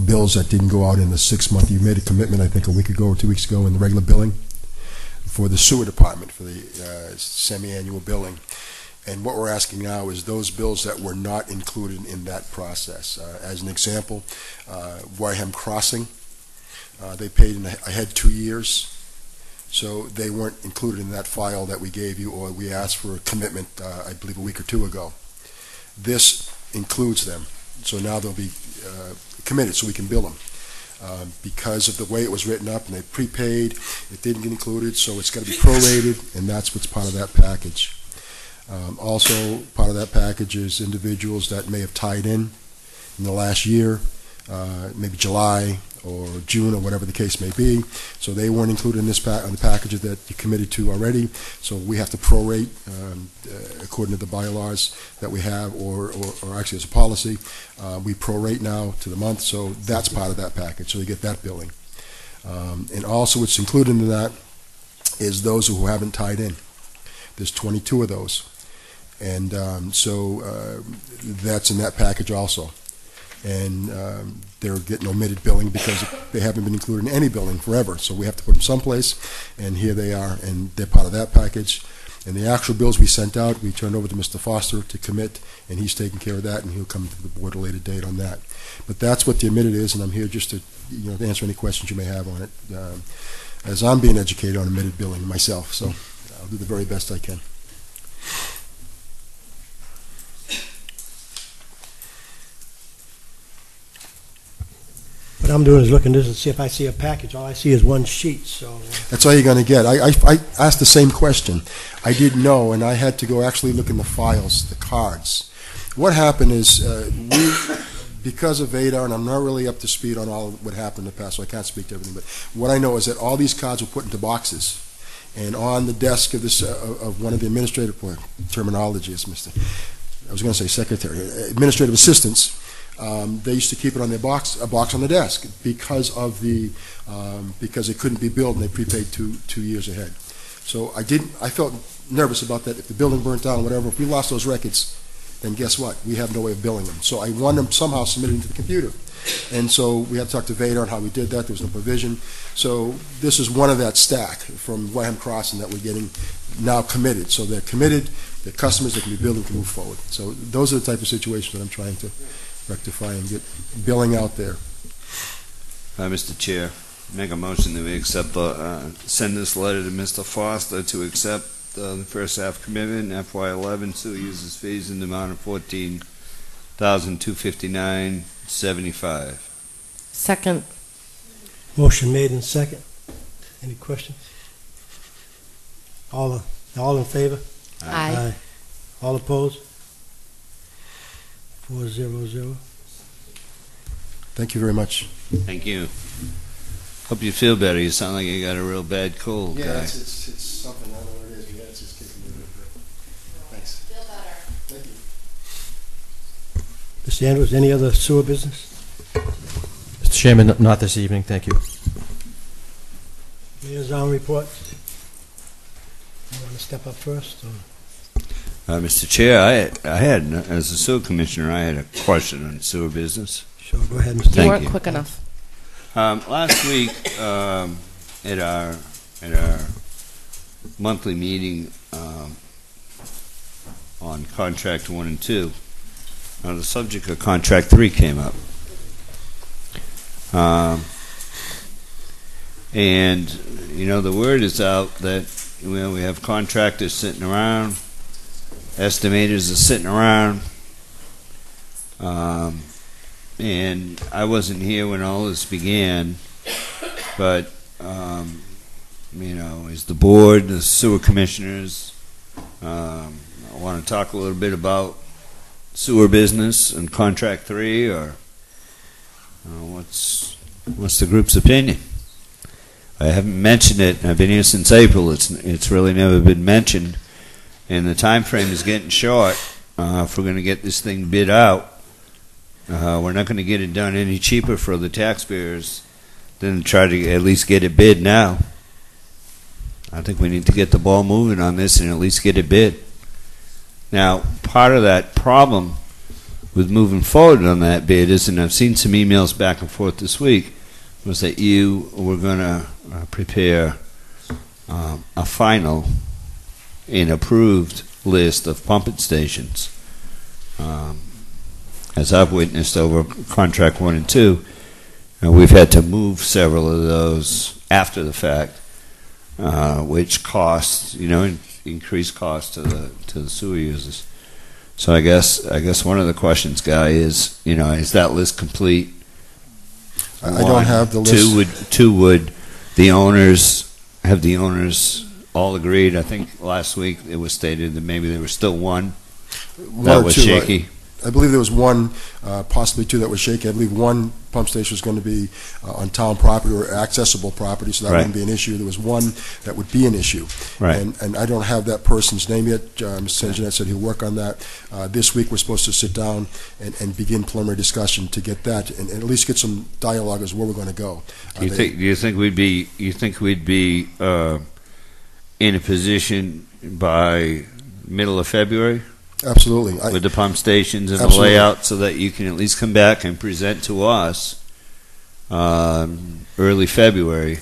S8: bills that didn't go out in the 6 month. You made a commitment, I think, a week ago or 2 weeks ago in the regular billing for the sewer department, for the semi-annual billing. And what we're asking now is those bills that were not included in that process. As an example, Wareham Crossing, they paid ahead 2 years, so they weren't included in that file that we gave you, or we asked for a commitment, I believe, a week or two ago. This includes them, so now they'll be committed, so we can bill them. Because of the way it was written up, and they prepaid, it didn't get included, so it's got to be prorated, and that's what's part of that package. Also, part of that package is individuals that may have tied in the last year, maybe July or June or whatever the case may be. So they weren't included in this on the packages that you committed to already. So we have to prorate according to the bylaws that we have, or actually as a policy, we prorate now to the month. So that's part of that package. So you get that billing. And also what's included in that is those who haven't tied in. There's 22 of those. And so that's in that package also. And they're getting omitted billing because they haven't been included in any billing forever. So we have to put them someplace, and here they are, and they're part of that package. And the actual bills we sent out, we turned over to Mr. Foster to commit, and he's taking care of that, and he'll come to the board at a later date on that. But that's what the omitted is, and I'm here just to, to answer any questions you may have on it, as I'm being educated on omitted billing myself. So I'll do the very best I can.
S2: What I'm doing is looking at this and see if I see a package. All I see is one sheet, so...
S8: That's all you're going to get. I asked the same question. I didn't know, and I had to go actually look in the files, the cards. What happened is, because of VEDAR, and I'm not really up to speed on all what happened in the past, so I can't speak to everything, but what I know is that all these cards were put into boxes, and on the desk of this of one of the administrative terminology is I was going to say secretary, administrative assistants. They used to keep it on their a box on the desk because of because it couldn't be billed, and they prepaid two years ahead. So I felt nervous about that. If the building burnt down or whatever, if we lost those records, then guess what? We have no way of billing them. So I wanted them somehow submitted into the computer. And so we had to talk to VEDAR on how we did that. There was no provision. So this is one of that stack from Wareham Crossing that we're getting now committed. So they're committed, they're customers, they can be billed and can move forward. So those are the type of situations that I'm trying to rectify and get billing out there.
S3: Mr. Chair, make a motion that we accept send this letter to Mr. Foster to accept the first half commitment, FY11 sewer users fees in the amount of $14,259.75.
S4: Second.
S2: Motion made and second. Any questions? All in favor?
S4: Aye.
S2: All opposed? 4-0-0.
S8: Thank you very much.
S3: Thank you. Hope you feel better. You sound like you got a real bad cold, guy.
S8: It's something. I don't know what it is. Yeah, it's just kicking me a little bit. Thanks.
S4: Feel better.
S8: Thank you.
S2: Mr. Andrews, any other sewer business?
S6: Mr. Chairman, not this evening, thank you.
S2: Liaison reports. You want to step up first? Or?
S3: Mr. Chair, I had, as a sewer commissioner, I had a question on sewer business.
S2: Sure, go ahead, Mr.
S3: Thank
S4: You weren't
S3: you.
S4: quick enough.
S3: Last week, at our monthly meeting on contract 1 and 2, the subject of contract 3 came up. And the word is out that we have contractors sitting around, estimators are sitting around, and I wasn't here when all this began, but as the board, the sewer commissioners, I want to talk a little bit about sewer business and contract 3, or what's the group's opinion? I haven't mentioned it. I've been here since April. It's really never been mentioned, and the time frame is getting short. If we're going to get this thing bid out, we're not going to get it done any cheaper for the taxpayers than try to at least get it bid now. I think we need to get the ball moving on this and at least get it bid. Now, part of that problem with moving forward on that bid is, and I've seen some emails back and forth this week, was that you were going to prepare a final and approved list of pumping stations. As I've witnessed over contract 1 and 2, we've had to move several of those after the fact, which costs, increased costs to the sewer users. So I guess one of the questions, Guy, is that list complete?
S8: I don't have the list.
S3: Two, would the owners all agreed? I think last week it was stated that maybe there was still one that was shaky.
S8: I believe there was one, possibly two that was shaky. I believe one pump station was going to be on town property or accessible property, so that wouldn't be an issue. There was one that would be an issue.
S3: Right.
S8: And I don't have that person's name yet. Mr. Jeanette said he'll work on that. This week we're supposed to sit down and begin preliminary discussion to get that and at least get some dialogue as where we're going to go.
S3: Do you think we'd be in a position by middle of February?
S8: Absolutely.
S3: With the pump stations and
S8: Absolutely.
S3: the layout, so that you can at least come back and present to us early February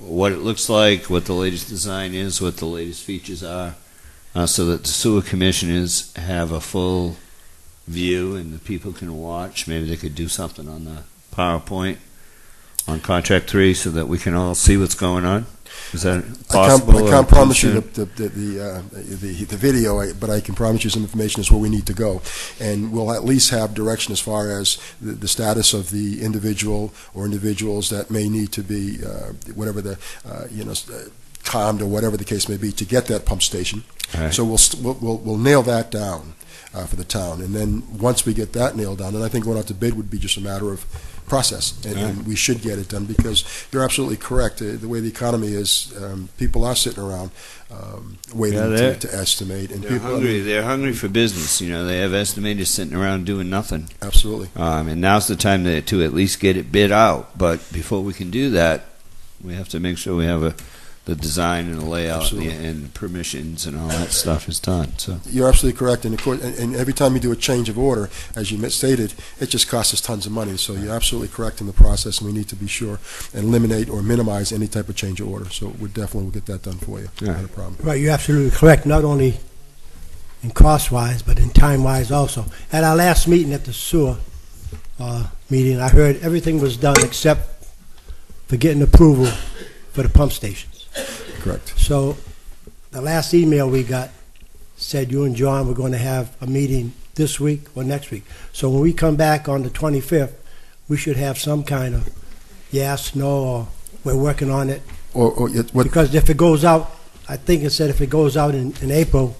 S3: what it looks like, what the latest design is, what the latest features are, so that the sewer commissioners have a full view and the people can watch. Maybe they could do something on the PowerPoint on contract 3 so that we can all see what's going on. Is that possible?
S8: I can't promise you the video, but I can promise you some information as where we need to go, and we'll at least have direction as far as the status of the individual or individuals that may need to be whatever the calmed or whatever the case may be to get that pump station.
S3: Right.
S8: So we'll nail that down for the town, and then once we get that nailed down, and I think going out to bid would be just a matter of process, and we should get it done, because you're absolutely correct. The way the economy is, people are sitting around waiting to estimate, and
S3: they're hungry. They're hungry for business. They have estimators sitting around doing nothing.
S8: Absolutely.
S3: And now's the time to at least get it bid out. But before we can do that, we have to make sure we have the design and the layout and the permissions and all that stuff is done. So
S8: you're absolutely correct, and of course, and every time you do a change of order, as you stated, it just costs us tons of money. So you're absolutely correct in the process, and we need to be sure and eliminate or minimize any type of change of order. So we definitely will get that done for you. Not a problem.
S2: Right, you're absolutely correct, not only in cost-wise, but in time-wise also. At our last meeting at the sewer meeting, I heard everything was done except for getting approval for the pump stations.
S8: Correct.
S2: So the last email we got said you and John were going to have a meeting this week or next week. So when we come back on the 25th, we should have some kind of yes, no, or we're working on it. Because if it goes out, I think it said if it goes out in April,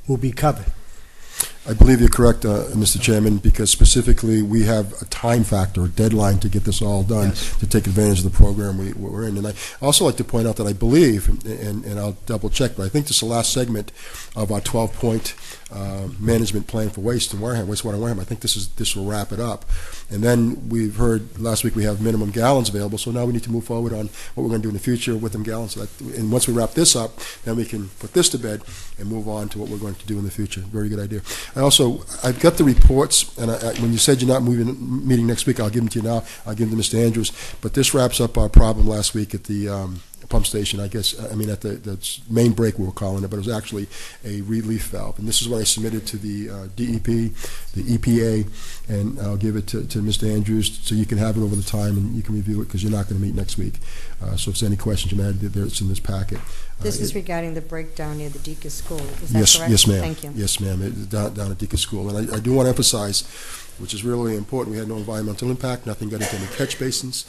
S2: we'll be covered.
S8: I believe you're correct, Mr. Chairman, because specifically we have a time factor, a deadline to get this all done, to take advantage of the program we're in. And I also like to point out that I believe, and I'll double check, but I think this is the last segment of our 12-point management plan for wastewater in Wareham. I think this will wrap it up. And then we've heard last week we have minimum gallons available, so now we need to move forward on what we're going to do in the future with them gallons. And once we wrap this up, then we can put this to bed and move on to what we're going to do in the future. Very good idea. I've got the reports, and when you said you're not meeting next week, I'll give them to you now. I'll give them to Mr. Andrews. But this wraps up our problem last week at the pump station, I guess. I mean, at the main break we were calling it, but it was actually a relief valve. And this is what I submitted to the DEP, the EPA, and I'll give it to Mr. Andrews so you can have it over the time and you can review it because you're not going to meet next week. So if there's any questions you may have, it's in this packet.
S5: This is regarding the breakdown near the Deacon School. Is that correct?
S8: Yes, ma'am.
S5: Thank you.
S8: Yes, ma'am. Down at Deacon School. And I do want to emphasize, which is really important, we had no environmental impact. Nothing got into any catch basins.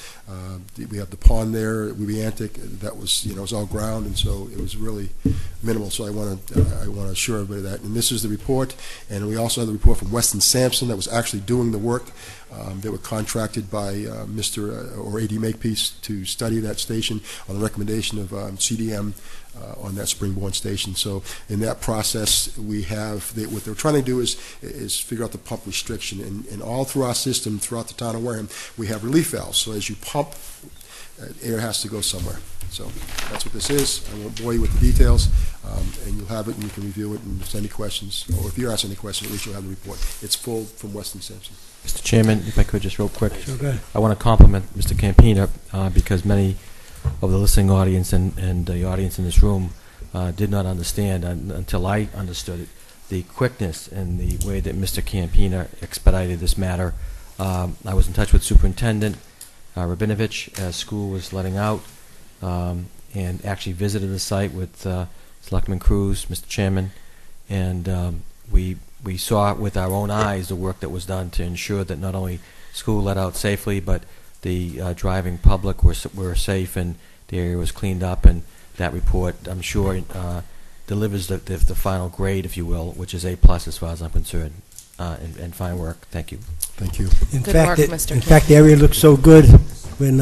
S8: We have the pond there, Weebiantic. That was, it was all ground, and so it was really minimal. So I want to assure everybody that. And this is the report. And we also have the report from Weston Sampson that was actually doing the work. They were contracted by Mr. or A.D. Makepeace to study that station on the recommendation of CDM on that Springborn station. So in that process, we have what they're trying to do is figure out the pump restriction, and all through our system, throughout the town of Wareham, we have relief valves. So as you pump, air has to go somewhere. So that's what this is. I won't bore you with the details, and you'll have it and you can review it. And if there's any questions, or if you're asking any questions, at least you'll have the report. It's full from Weston Sampson.
S6: Mr. Chairman, if I could just real quick.
S2: Sure, go ahead.
S6: I want to compliment Mr. Campina because many of the listening audience and the audience in this room did not understand until I understood it, the quickness and the way that Mr. Campina expedited this matter. I was in touch with Superintendent Rabinovich as school was letting out, and actually visited the site with Selectman Cruz, Mr. Chairman, and we saw with our own eyes the work that was done to ensure that not only school let out safely, but the driving public were safe and the area was cleaned up. And that report, I'm sure, delivers the final grade, if you will, which is A+ as far as I'm concerned. And fine work. Thank you.
S8: Thank you.
S4: Good work, Mr.
S2: In fact, the area looked so good when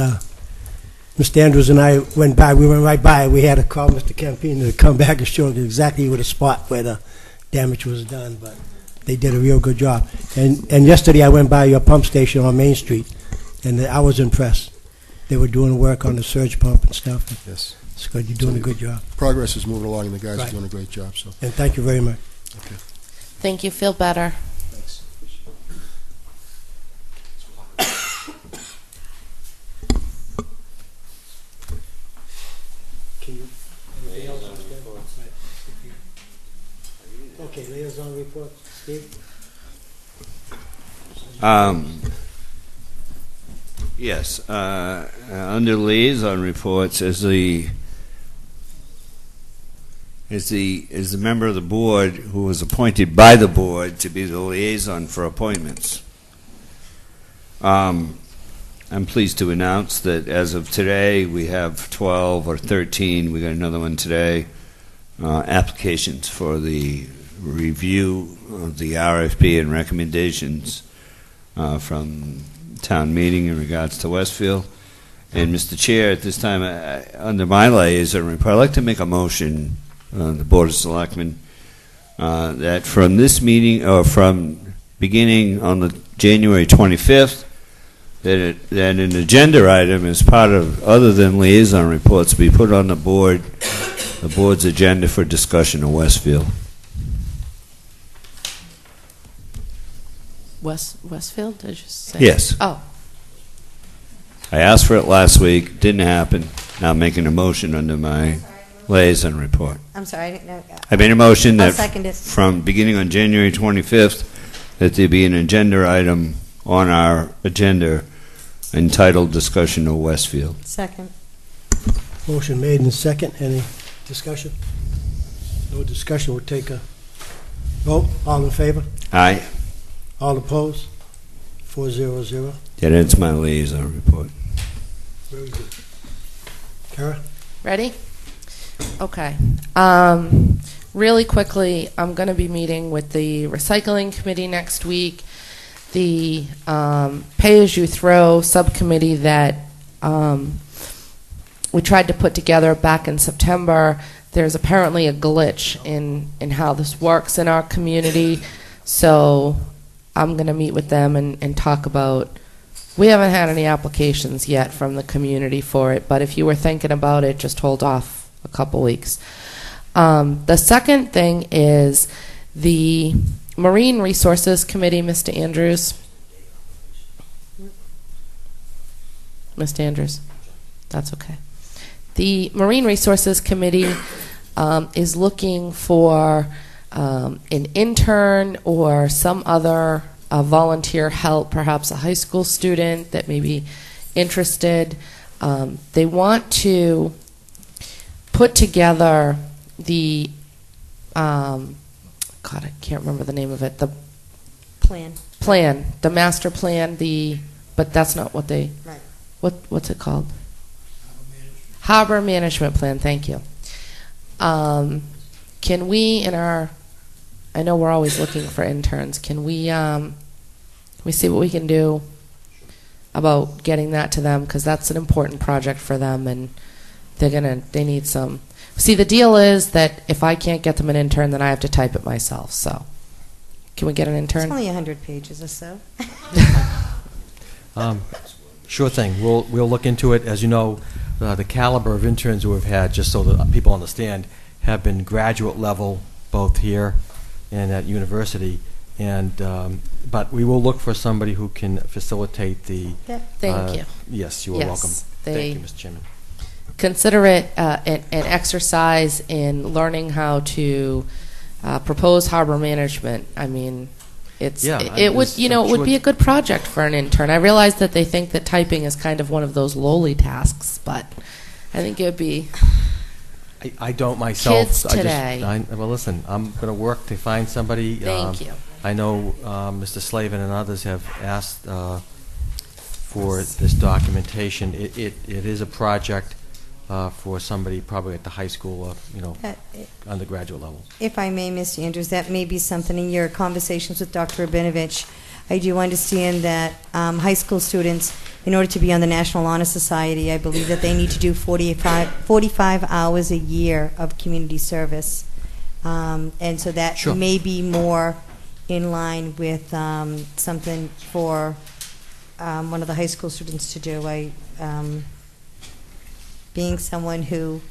S2: Mr. Andrews and I went by. We went right by. We had to call Mr. Campino to come back and show us exactly where the spot where the damage was done. But they did a real good job. And yesterday I went by your pump station on Main Street, and I was impressed. They were doing work on the surge pump and stuff.
S8: Yes.
S2: It's good. You're doing a good job.
S8: Progress is moving along, and the guys
S2: Right.
S8: are doing a great job. So,
S2: And thank you very much.
S8: okay.
S4: Thank you. Feel better.
S8: Thanks.
S2: Okay, liaison report, Steve?
S3: Yes, under liaison reports, as the member of the board who was appointed by the board to be the liaison for appointments. I'm pleased to announce that as of today, we have 12 or 13, we got another one today, applications for the review of the RFP and recommendations from town meeting in regards to Westfield. And Mr. Chair, at this time, under my liaison report, I'd like to make a motion on the Board of Selectmen that from this meeting, or from beginning on the January 25th, that an agenda item as part of, other than liaison reports, be put on the board's agenda for discussion of Westfield.
S4: Westfield, did you say?
S3: Yes.
S4: Oh,
S3: I asked for it last week, didn't happen. Now I'm making a motion under my liaison report.
S5: I'm sorry, I didn't know.
S3: I made a motion
S5: I'll
S3: that
S5: second it.
S3: from beginning on January 25th, that there be an agenda item on our agenda entitled Discussion of Westfield.
S5: Second.
S2: Motion made in second. Any discussion? No discussion. We'll take a vote. All in favor?
S3: Aye.
S2: All opposed? 400.
S3: That ends my liaison report.
S2: Very good. Kara?
S4: ready? Okay. Really quickly, I'm going to be meeting with the recycling committee next week. The pay-as-you-throw subcommittee that we tried to put together back in September, there's apparently a glitch in how this works in our community. So I'm going to meet with them and talk about, we haven't had any applications yet from the community for it, but if you were thinking about it, just hold off a couple weeks. The second thing is the Marine Resources Committee, Mr. Andrews. Mr. Andrews, that's okay. The Marine Resources Committee is looking for an intern or some other volunteer help, perhaps a high school student that may be interested. They want to put together the God, I can't remember the name of it. The plan, the master plan. But that's not what they.
S5: Right.
S4: What's it called? Harbor management plan. Thank you. Can we, I know we're always looking for interns. Can we see what we can do about getting that to them, because that's an important project for them, and they need some. See, the deal is that if I can't get them an intern, then I have to type it myself. So, can we get an intern?
S5: It's only 100 pages or so.
S6: Sure thing. We'll look into it. As you know, the caliber of interns who we've had, just so that people understand, have been graduate level both here and at university. And but we will look for somebody who can facilitate the.
S5: Yeah.
S4: Thank you.
S6: Yes, you are
S4: Yes,
S6: welcome. Thank you, Mr. Chairman.
S4: consider it an exercise in learning how to propose harbor management. I mean, it would be a good project for an intern. I realize that they think that typing is kind of one of those lowly tasks, but I think it would be.
S6: I don't myself.
S4: Kids today.
S6: Well, listen, I'm going to work to find somebody.
S4: Thank you.
S6: I know Mr. Slavin and others have asked for this documentation. It is a project for somebody probably at the high school or undergraduate level.
S5: If I may, Mr. Andrews, that may be something in your conversations with Dr. Rabinovich. I do understand that high school students, in order to be on the National Honor Society, I believe that they need to do 45 hours a year of community service. And so that
S6: Sure.
S5: may be more in line with something for one of the high school students to do. Being someone who,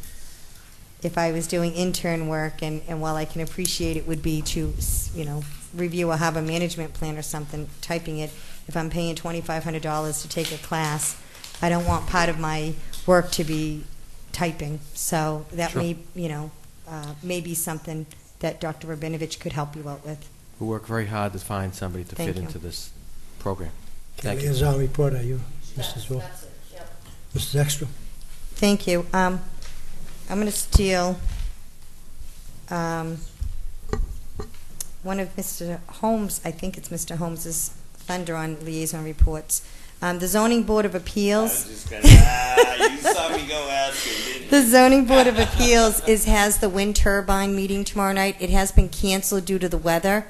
S5: if I was doing intern work, and while I can appreciate it would be to, review or have a management plan or something, typing it, if I'm paying $2,500 to take a class, I don't want part of my work to be typing. So that
S6: Sure.
S5: may be something that Dr. Rabinovich could help you out with.
S6: We work very hard to find somebody to
S5: Thank
S6: fit
S5: you.
S6: into this program.
S2: Okay,
S6: Thank you.
S2: liaison report, are you, Mrs. Wolf?
S4: That's it, yep.
S2: Mrs. Extra?
S5: Thank you. I'm going to steal one of Mr. Holmes, I think it's Mr. Holmes's thunder on liaison reports. The Zoning Board of Appeals.
S3: you saw me go asking, didn't you?
S5: The Zoning Board of Appeals has the wind turbine meeting tomorrow night. It has been canceled due to the weather,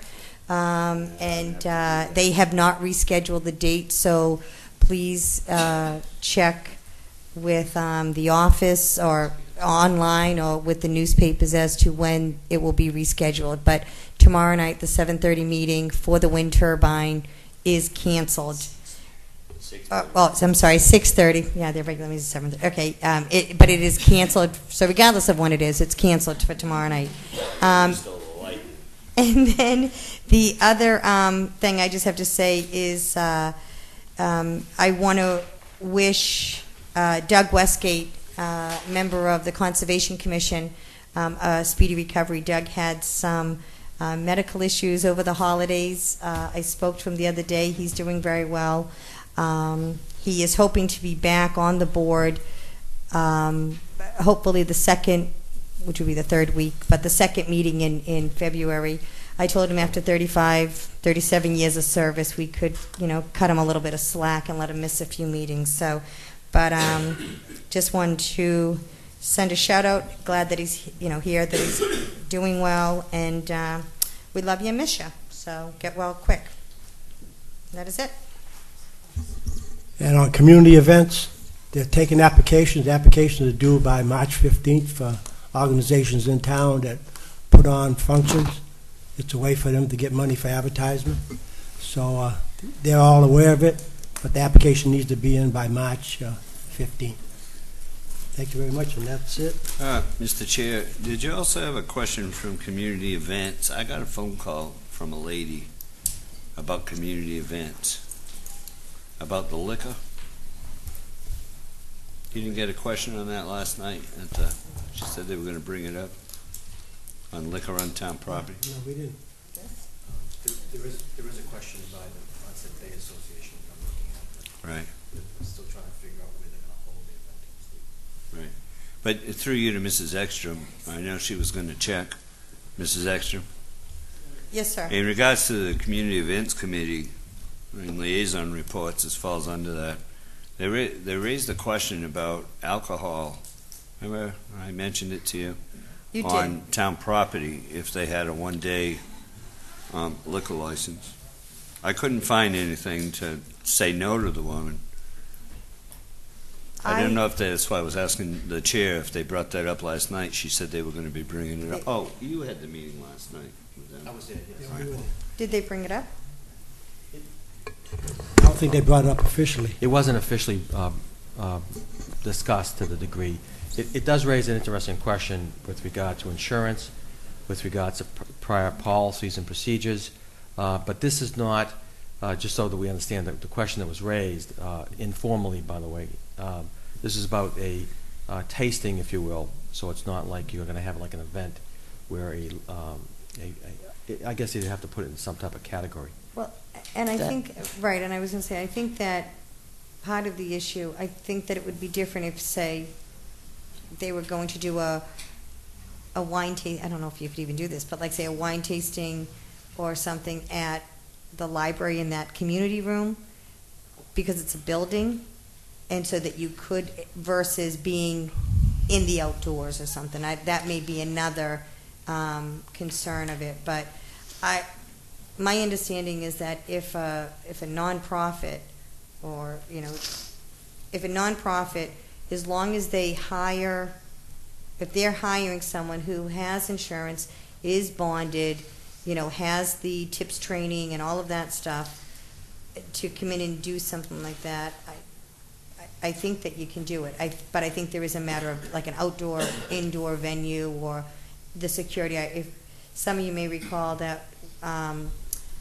S5: and they have not rescheduled the date, so please check with the office or online or with the newspapers as to when it will be rescheduled. But tomorrow night, the 7:30 meeting for the wind turbine is canceled. I'm sorry, 6:30. Yeah, their regular meeting is 7:30. Okay, but it is canceled. So regardless of when it is, it's canceled for tomorrow night. And then the other thing I just have to say is I want to wish Doug Westgate, member of the Conservation Commission, a speedy recovery. Doug had some medical issues over the holidays. I spoke to him the other day. He's doing very well. He is hoping to be back on the board, hopefully the second, which would be the third week, but the second meeting in February. I told him after 37 years of service, we could, cut him a little bit of slack and let him miss a few meetings. So, but just wanted to send a shout out. Glad that he's, here, that he's doing well, and we love you and miss you. So get well quick. That is it.
S2: And on community events, they're taking applications. Applications are due by March 15th for organizations in town that put on functions. It's a way for them to get money for advertisement. So they're all aware of it, but the application needs to be in by March 15th. Thank you very much, and that's it.
S3: Mr. Chair, did you also have a question from community events? I got a phone call from a lady about community events, about the liquor. You didn't get a question on that last night? She said they were going to bring it up on liquor on town property.
S2: No, we didn't.
S6: There is a question by the Onset Bay Association I'm looking at.
S3: Right.
S6: We're still trying to figure out where they're going to hold the event.
S3: Right. But through you to Mrs. Ekstrom, I know she was going to check. Mrs. Ekstrom?
S5: Yes, sir.
S3: In regards to the Community Events Committee and liaison reports, this falls under that. They raised a question about alcohol. Remember I mentioned it to you?
S5: You
S3: on
S5: did.
S3: town property if they had a one-day liquor license. I couldn't find anything to say no to the woman. I didn't know if that's why I was asking the chair if they brought that up last night. She said they were going to be bringing it up. Oh, you had the meeting last night with them.
S6: I was there, yes.
S2: Yeah, we were there.
S5: Did they bring it up?
S2: I don't think they brought it up officially.
S6: It wasn't officially discussed to the degree. It does raise an interesting question with regard to insurance, with regards to prior policies and procedures, but this is not, just so that we understand the question that was raised, informally, by the way, this is about a tasting, if you will. So it's not like you're going to have like an event where I guess you'd have to put it in some type of category.
S5: Well, and I think, right, and I was going to say, I think that part of the issue, I think that it would be different if, say, they were going to do a wine tasting, I don't know if you could even do this, but like say a wine tasting or something at the library in that community room, because it's a building, and so that you could, versus being in the outdoors or something. That may be another concern of it, but my understanding is that if a nonprofit, or if a nonprofit, as long as they hire, if they're hiring someone who has insurance, is bonded, has the TIPS training and all of that stuff, to come in and do something like that, I think that you can do it. But I think there is a matter of like an outdoor, indoor venue, or the security. If some of you may recall that, I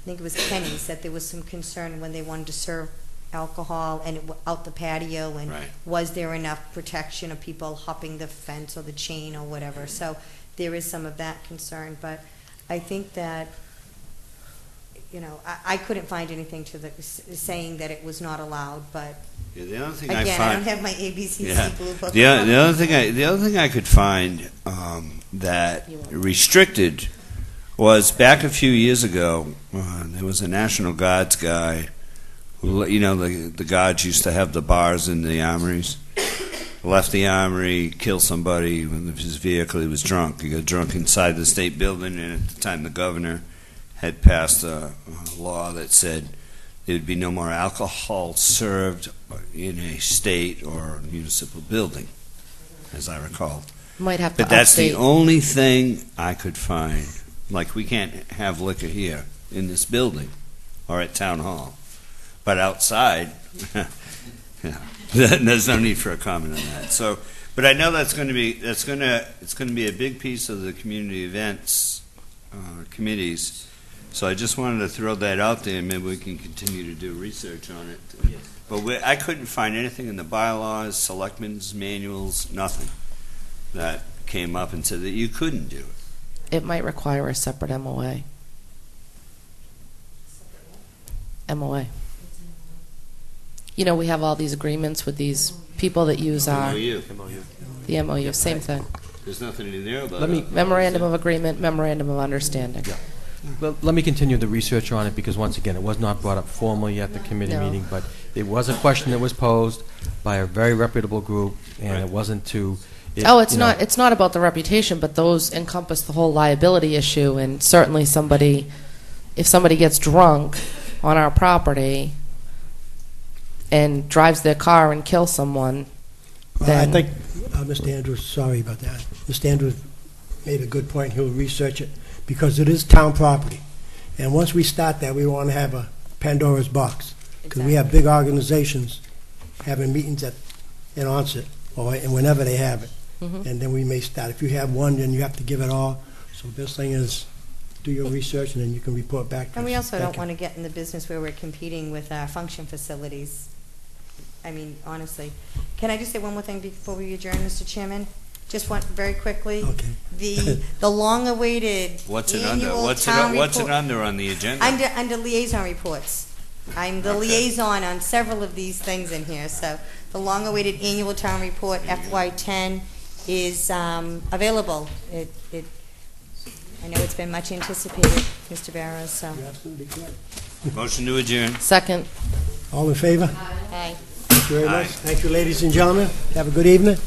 S5: think it was Kenny's, that there was some concern when they wanted to serve alcohol and out the patio, and
S3: Right.
S5: was there enough protection of people hopping the fence or the chain or whatever. So there is some of that concern, but I think that, I couldn't find anything to saying that it was not allowed, but
S3: Yeah, the other thing
S5: again,
S3: I
S5: I
S3: find,
S5: don't have my ABCC
S3: Yeah.
S5: blue book.
S3: the other thing I could find that restricted was back a few years ago. There was a National Guards guy who, the guards used to have the bars in the armories. Left the armory, killed somebody with his vehicle. He was drunk. He got drunk inside the state building, and at the time the governor had passed a law that said there would be no more alcohol served in a state or municipal building, as I recall.
S4: Might have to
S3: But that's the
S4: update.
S3: only thing I could find. Like, we can't have liquor here in this building or at town hall, but outside, there's no need for a comment on that. So, but I know it's going to be a big piece of the community events committees. So I just wanted to throw that out there, and maybe we can continue to do research on it.
S6: Yes.
S3: But I couldn't find anything in the bylaws, selectmen's manuals, nothing that came up and said that you couldn't do it.
S4: It might require a separate MOA. MOA. We have all these agreements with these people that use our,
S3: MOU.
S4: the MOU, same thing.
S3: There's nothing in there about
S6: Let me-
S3: it.
S4: Memorandum of agreement, memorandum of understanding.
S6: Yeah. Well, let me continue the research on it, because once again, it was not brought up formally at the committee
S4: No.
S6: meeting, but it was a question that was posed by a very reputable group, and
S3: Right.
S6: it wasn't to...
S4: It's not about the reputation, but those encompass the whole liability issue, and certainly if somebody gets drunk on our property and drives their car and kills someone,
S2: I
S4: then...
S2: think Mr. Andrews, sorry about that. Mr. Andrews made a good point. He'll research it, because it is town property. And once we start that, we want to have a Pandora's box, because we have big organizations having meetings in Onset, and whenever they have it.
S4: Mhm.
S2: And then we may start. If you have one, then you have to give it all. So the best thing is do your research, and then you can report back to us.
S5: And we also
S2: Thank
S5: don't
S2: you.
S5: want to get in the business where we're competing with our function facilities. I mean, honestly. Can I just say one more thing before we adjourn, Mr. Chairman? Just one, very quickly.
S2: Okay.
S5: The long-awaited
S3: What's it under?
S5: annual
S3: What's
S5: town
S3: it
S5: report.
S3: under on the agenda?
S5: Under liaison reports. I'm the
S3: Okay.
S5: liaison on several of these things in here. So the long-awaited annual town report, FY10, is available. I know it's been much anticipated, Mr. Barrows, so.
S2: You're absolutely correct.
S3: Motion to adjourn.
S4: Second.
S2: All in favor?
S5: Aye.
S2: Thank you very
S3: Aye.
S2: much. Thank you, ladies and gentlemen. Have a good evening.